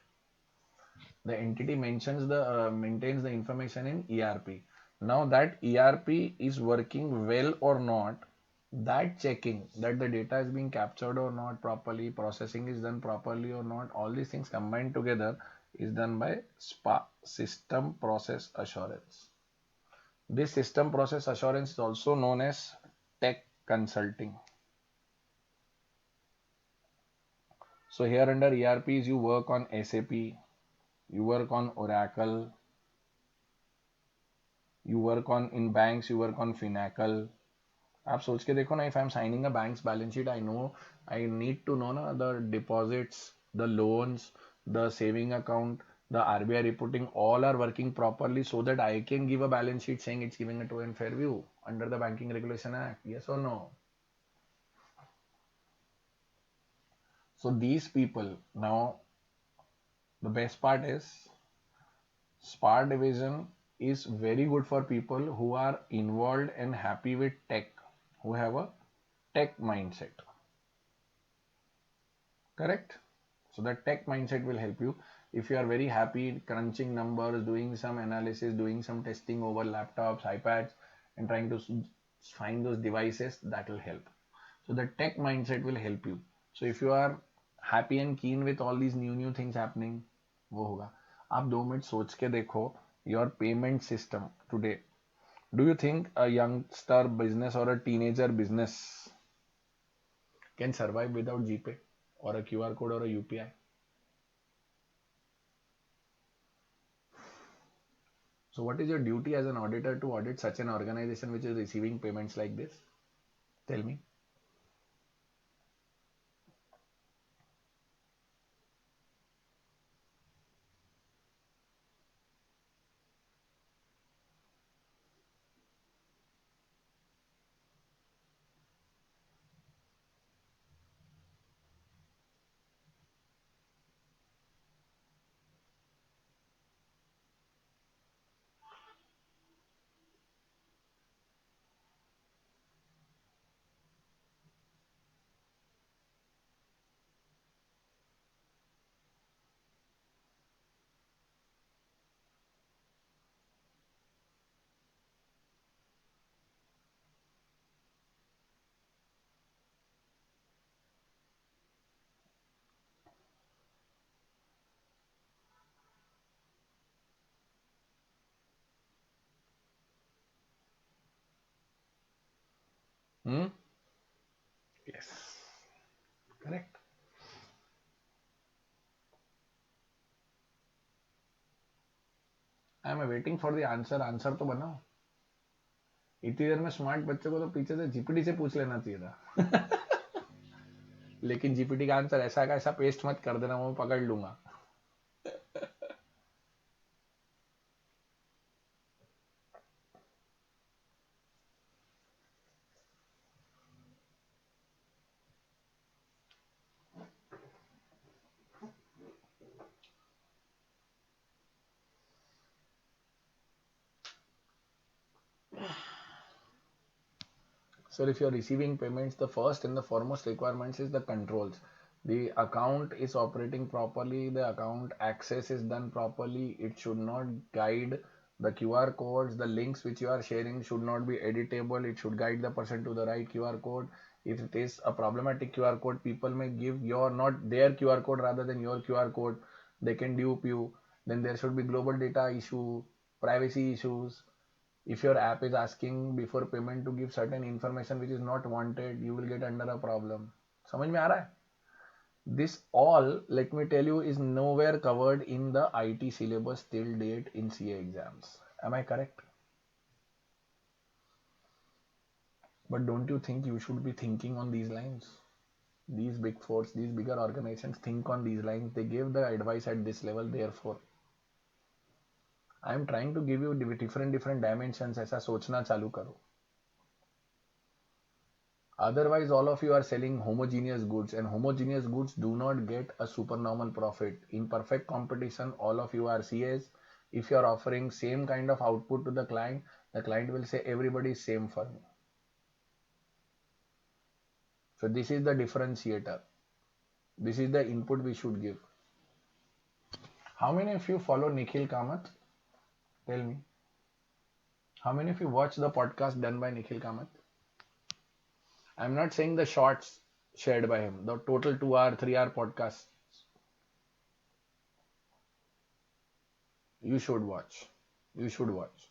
The entity maintains the information in ERP. Now that ERP is working well or not, that checking that the data is being captured or not properly, processing is done properly or not, all these things combined together is done by SPA, System Process Assurance. This System Process Assurance is also known as tech consulting. So here under ERPs you work on SAP, you work on Oracle, you work on in banks, you work on Finacle. आप सोच के देखो ना, if I'm signing a bank's balance sheet, I need to know ना the deposits, the loans, the saving account, the RBI reporting, all are working properly so that I can give a balance sheet saying it's giving a true and fair view under the Banking Regulation Act. Yes or no? So these people, now the best part is SPA division is very good for people who are involved and happy with tech, who have a tech mindset. Correct? So the tech mindset will help you. If you are very happy crunching numbers, doing some analysis, doing some testing over laptops, iPads, and trying to find those devices, that will help. So the tech mindset will help you. So if you are happy and keen with all these new things happening, वो होगा. आप 2 minute सोच के देखो your payment system today. Do you think a youngster business or a teenager business can survive without GPay or a QR code or a UPI? So what is your duty as an auditor to audit such an organization which is receiving payments like this? Tell me. Hmm? Yes. Correct. I am waiting for the answer. Answer तो बनाओ. इतनी देर में smart बच्चों को तो पीछे से GPT से पूछ लेना चाहिए था. लेकिन जीपीटी का आंसर ऐसा का ऐसा पेस्ट मत कर देना, वो मैं पकड़ लूंगा. So if you're receiving payments, the first and the foremost requirements is the controls. The account is operating properly, the account access is done properly. It should not guide the QR codes, the links which you are sharing should not be editable. It should guide the person to the right QR code. If it is a problematic QR code, people may give your not their QR code rather than your QR code. They can dupe you. Then there should be global data issue, privacy issues. If your app is asking before payment to give certain information which is not wanted, you will get under a problem. समझ में आ रहा है? This all, let me tell you, is nowhere covered in the IT syllabus till date in CA exams. Am I correct? But don't you think you should be thinking on these lines? These big fours, these bigger organizations think on these lines. They gave the advice at this level. Therefore, I am trying to give you different dimensions. ऐसा सोचना चालू करो. Otherwise, all of you are selling homogeneous goods, and homogeneous goods do not get a supernormal profit. In perfect competition, all of you are CAs. If you are offering same kind of output to the client will say everybody is same for me. So this is the differentiator. This is the input we should give. How many of you follow Nikhil Kamath? Tell me. How many of you watch the podcast done by Nikhil Kamath? I'm not saying the shorts shared by him, the total 2 hour, 3 hour podcast. You should watch. You should watch.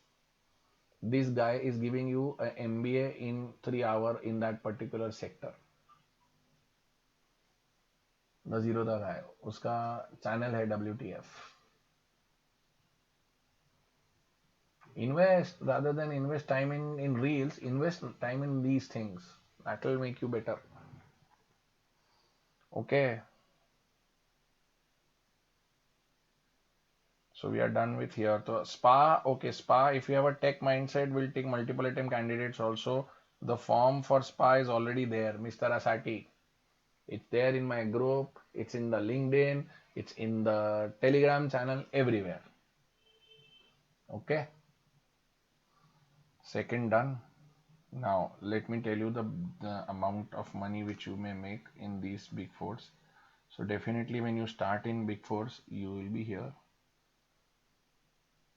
This guy is giving you an MBA in 3 hours in that particular sector. The zero तक है. उसका channel है WTF. Invest rather than invest time in reels, invest time in these things. That will make you better. Okay. So we are done with here. So SPA, okay, SPA, if you have a tech mindset, we'll take multiple attempt candidates also. The form for SPA is already there, Mr. Asati. It's there in my group, it's in the LinkedIn, it's in the Telegram channel, everywhere. Okay. Second done. Now let me tell you the amount of money which you may make in these big fours. So definitely when you start in big fours, you will be here.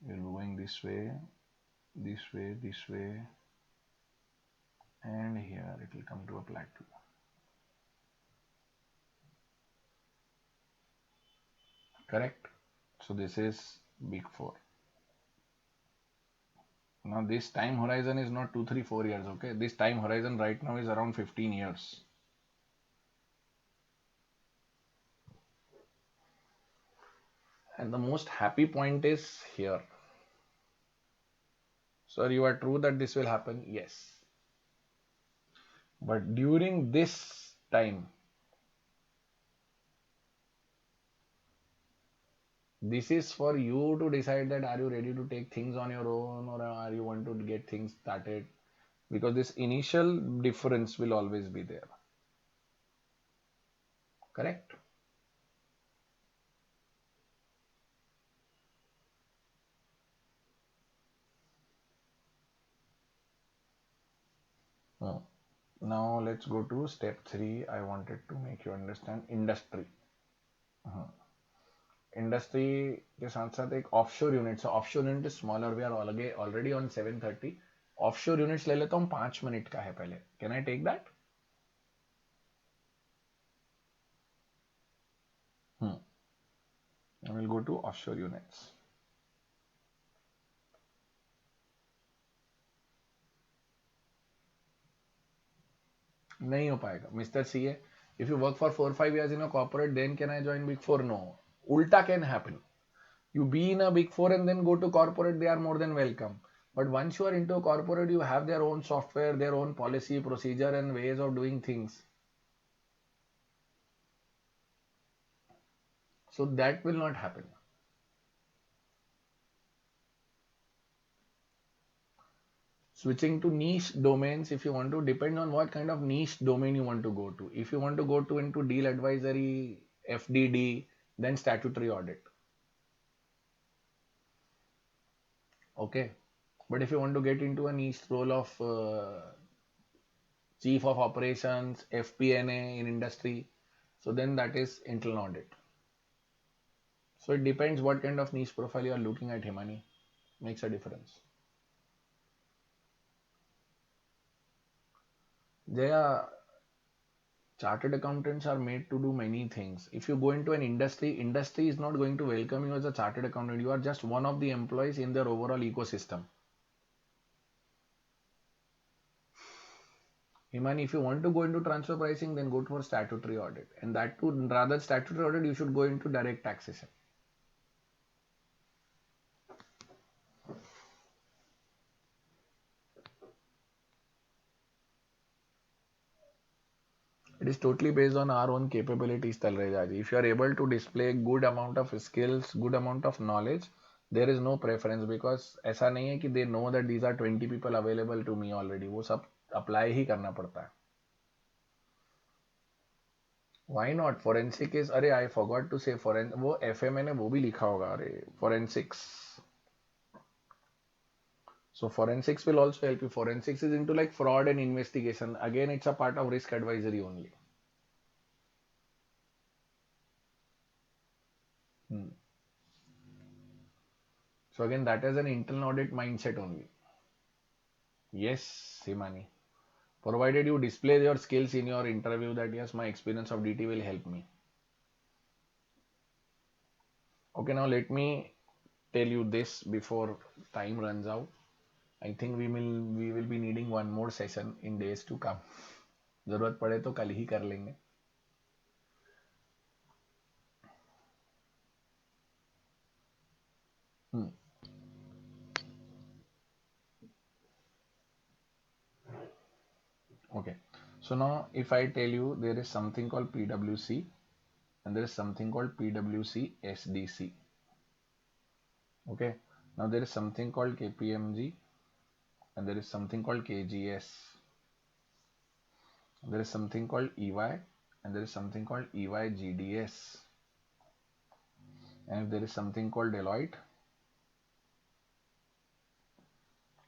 You'll be going this way, this way, this way, and here it will come to a plateau. Correct? So this is big four. Now this time horizon is not 2, 3, 4 years, okay? This time horizon right now is around 15 years. And the most happy point is here. Sir, you are true that this will happen? Yes. But during this time, this is for you to decide that are you ready to take things on your own or are you want to get things started? Because this initial difference will always be there. Correct? Hmm. Now let's go to step 3. I wanted to make you understand industry. Industry के साथ साथ एक offshore unit है. Offshore unit is smaller. We are already on 7:30. Offshore units ले लेता हूँ. 5 minute का है पहले. Can I take that? I will go to offshore units. नहीं हो पाएगा mister C A. If you work for 4-5 years in a corporate, then can I join big four? No. Ulta can happen. You be in a big four and then go to corporate, they are more than welcome. But once you are into a corporate, you have their own software, their own policy, procedure, and ways of doing things. So that will not happen. Switching to niche domains, if you want to, depend on what kind of niche domain you want to go to. If you want to go to into deal advisory, FDD, then statutory audit. Okay. But if you want to get into a niche role of chief of operations, FP&A in industry, so then that is internal audit. So it depends what kind of niche profile you are looking at, Himani. Makes a difference. Jaya, chartered accountants are made to do many things. If you go into an industry, industry is not going to welcome you as a chartered accountant. You are just one of the employees in their overall ecosystem. Himani, if you want to go into transfer pricing, then go for statutory audit. And that too, rather statutory audit, you should go into direct taxation. It is totally based on our own capabilities, Talrejaji. If you are able to display good amount of skills, good amount of knowledge, there is no preference because ऐसा नहीं है कि they know that these are 20 people available to me already. वो सब apply ही करना पड़ता है. Why not? Forensic is, अरे I forgot to say वो FMA ने वो भी लिखा होगा. अरे forensics. So forensics will also help you. Forensics is into like fraud and investigation. Again, it's a part of risk advisory only. Hmm. So again, that is an internal audit mindset only. Yes, Simani. Provided you display your skills in your interview that yes, my experience of DT will help me. Okay, now let me tell you this before time runs out. I think we will be needing one more session in days to come. जरूरत पड़े तो कल ही कर लेंगे. Hmm. Okay. So now if I tell you there is something called PWC and there is something called PWC SDC. Okay. Now there is something called KPMG and there is something called KGS. There is something called EY and there is something called EY GDS. And if there is something called Deloitte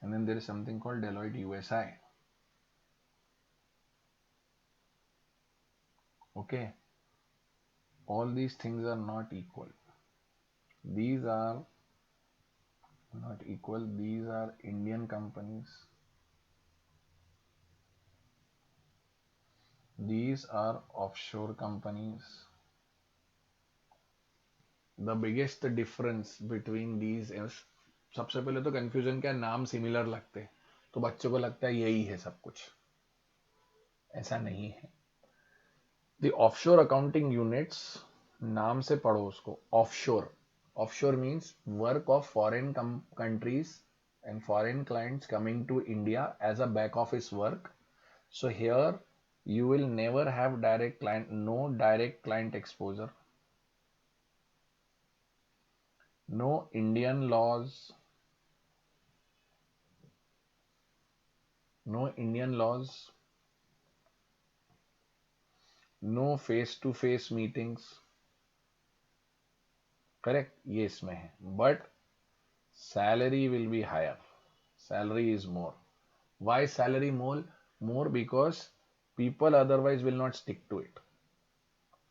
and then there is something called Deloitte USI. Okay, all these things are not equal. These are not equal. These are Indian companies. These are offshore companies. The biggest difference between these is, सबसे पहले तो confusion क्या, नाम similar लगते तो बच्चों को लगता है यही है सब कुछ, ऐसा नहीं है. The offshore accounting units, नाम से पढ़ो उसको, offshore. Offshore means work of foreign countries and foreign clients coming to India as a back office work. So here you will never have direct client, no direct client exposure, no Indian laws, no Indian laws, no face to face meetings. Correct, ये इसमें है, but salary will be higher. Salary is more. Why salary more? More because people otherwise will not stick to it.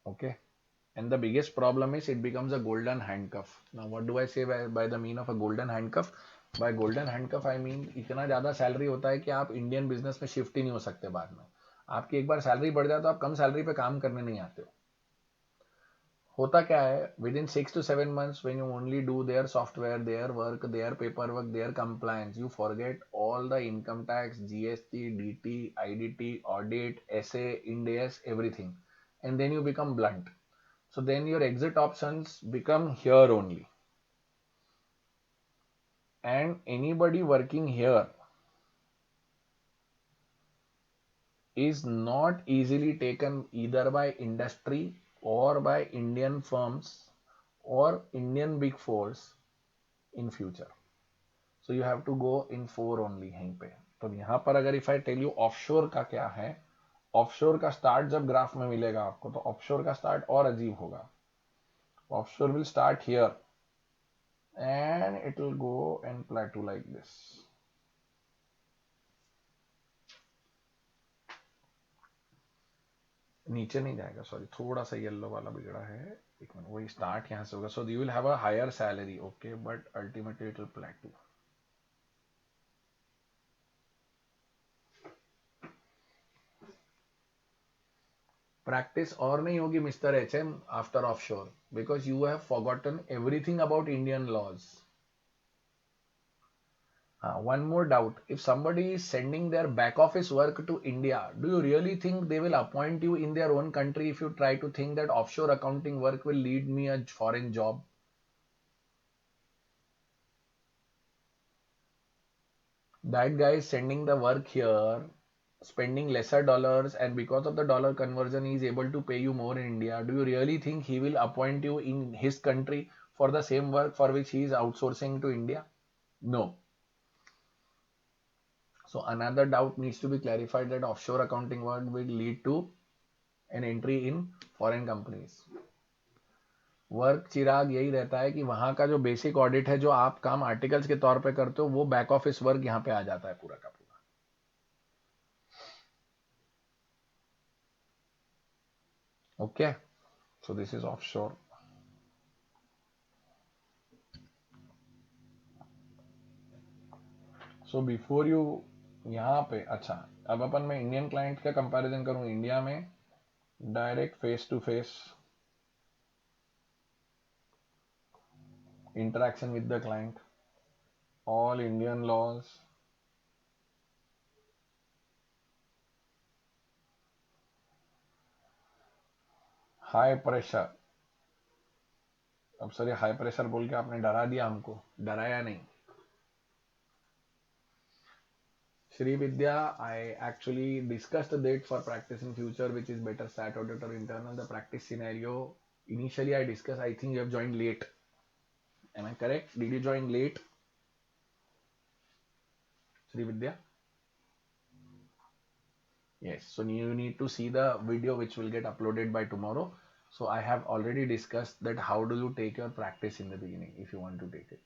Okay. And the biggest problem is it becomes a golden handcuff. Now what do I say by the mean of a golden handcuff? By golden handcuff I mean इतना ज़्यादा salary होता है कि आप Indian business में shift ही नहीं हो सकते बाद में. आपकी एक बार सैलरी बढ़ जाए तो आप कम सैलरी पे काम करने नहीं आते हो. होता क्या है, with in 6 to 7 months when you only do their software, their work, their paperwork, their compliance, you forget all the income tax, GST, DT, IDT, audit, SA, Ind AS, everything, and then you become blunt. So then your exit options become here only, and anybody working here is not easily taken either by industry or by Indian firms or Indian big fours in future. So you have to go in 4 only यहीं पे. तो यहाँ पर अगर if I tell you offshore का क्या है, offshore का start जब ग्राफ में मिलेगा आपको तो offshore का start और अजीब होगा. Offshore will start here and it will go and plateau like this. नीचे नहीं जाएगा, सॉरी थोड़ा सा येलो वाला बिगड़ा है, एक मिनट, वही स्टार्ट यहाँ से होगा. So you will have a higher salary, okay, but ultimately it will plateau. Practice और नहीं होगी mister HM after offshore because you have forgotten everything about Indian laws. One more doubt. If somebody is sending their back office work to India, do you really think they will appoint you in their own country if you try to think that offshore accounting work will lead me a foreign job? That guy is sending the work here, spending lesser dollars, and because of the dollar conversion, he is able to pay you more in India. Do you really think he will appoint you in his country for the same work for which he is outsourcing to India? No. So another doubt needs to be clarified, that offshore accounting work will lead to an entry in foreign companies. Work Chirag यही रहता है कि वहां का जो basic audit है, जो आप काम आर्टिकल्स के तौर पे करते हो, वो बैक ऑफिस वर्क यहाँ पे आ जाता है पूरा का पूरा. Okay, so this is offshore. So before you, यहाँ पे अच्छा, अब अपन मैं इंडियन क्लाइंट का कंपैरिजन करूँ, इंडिया में direct face to face interaction with the client, all Indian laws, high pressure. अब सर ये हाई प्रेशर बोल के आपने डरा दिया हमको, डराया नहीं. Shri Vidya, I actually discussed the date for practice in future, which is better stat audit or internal. The practice scenario, initially I discussed, I think you have joined late. Am I correct? Did you join late, Shri Vidya? Yes, so you need to see the video which will get uploaded by tomorrow. So I have already discussed that how do you take your practice in the beginning if you want to take it.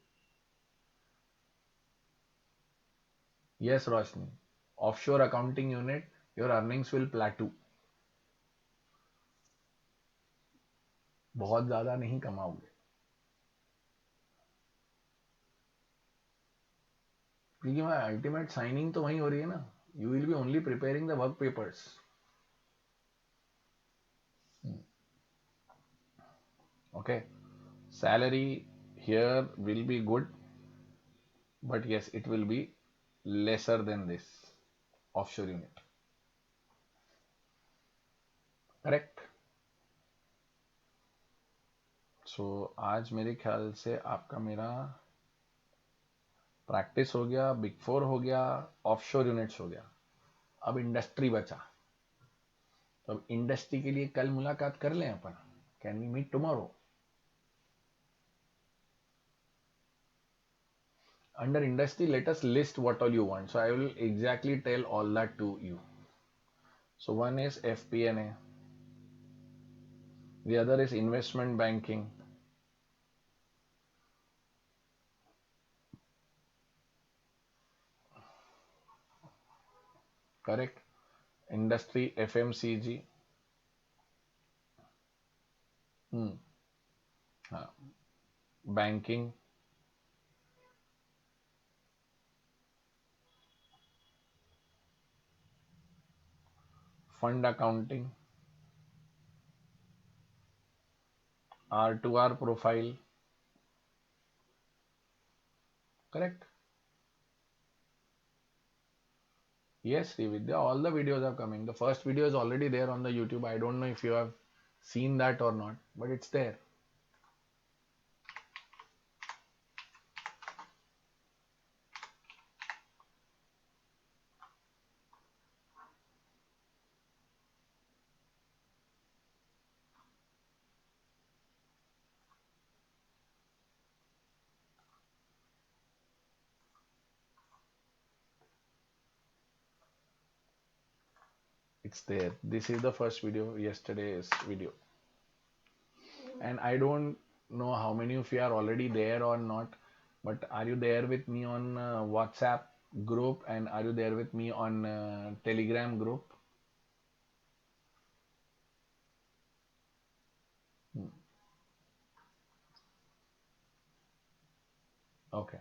Yes, Roshni. Offshore accounting unit, your earnings will plateau. बहुत ज्यादा नहीं कमाओगे, क्योंकि मैं ultimate signing तो वहीं हो रही है ना. You will be only preparing the work papers. Okay, salary here will be good, but yes, it will be lesser than this offshore unit. Correct. So आज मेरे ख्याल से आपका मेरा प्रैक्टिस हो गया, बिग फोर हो गया, ऑफशोर यूनिट्स हो गया. अब इंडस्ट्री बचा. तो अब इंडस्ट्री के लिए कल मुलाकात कर लें अपन. Can we meet tomorrow? Under industry, let us list what all you want. So I will exactly tell all that to you. So one is FP&A, the other is investment banking, correct? Industry, FMCG, hmm. Banking, fund accounting, R2R profile, correct? Yes, Srividya, all the videos are coming. The first video is already there on the YouTube. I don't know if you have seen that or not, but it's there. It's there. This is the first video, yesterday's video. And I don't know how many of you are already there or not, but are you there with me on WhatsApp group, and are you there with me on Telegram group? Hmm. Okay.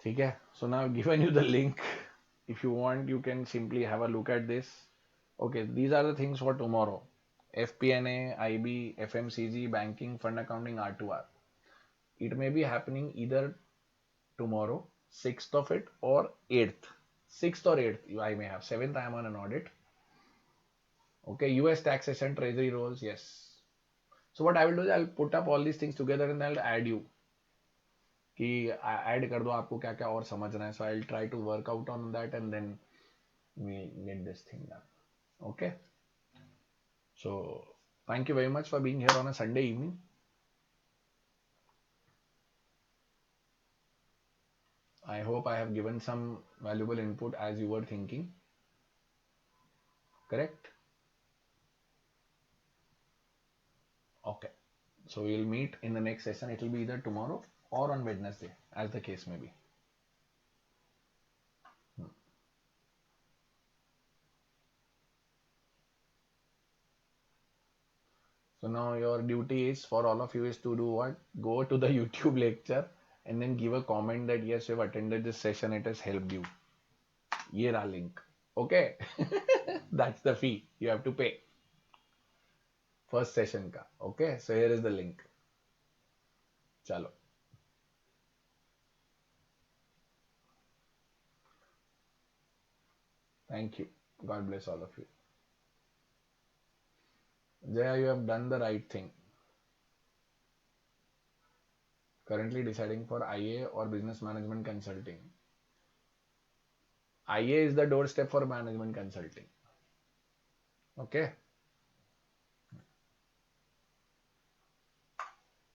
ठीक है. So now I've given you the link. If you want, you can simply have a look at this. Okay, these are the things for tomorrow. FP&A, IB, FMCG, banking, fund accounting, R2R. It may be happening either tomorrow, 6th of it, or 8th. 6th or 8th, I may have. 7th, I am on an audit. Okay, US taxation, treasury rolls, yes. So what I will do is I'll put up all these things together and I'll add you. कि add कर दो आपको क्या क्या और समझना है. So I'll try to work out on that and then we'll get this thing done. Okay. So thank you very much for being here on a Sunday evening. I hope I have given some valuable input as you were thinking. Correct? Okay. So we'll meet in the next session. It will be either tomorrow or on Wednesday, as the case may be. So now your duty is, for all of you, is to do what? Go to the YouTube lecture and then give a comment that yes, you have attended this session, it has helped you. Ye raha link. Okay. That's the fee you have to pay. First session ka. Okay. So here is the link. Chalo. Thank you. God bless all of you. Jaya, you have done the right thing. Currently deciding for IA or business management consulting. IA is the doorstep for management consulting. Okay.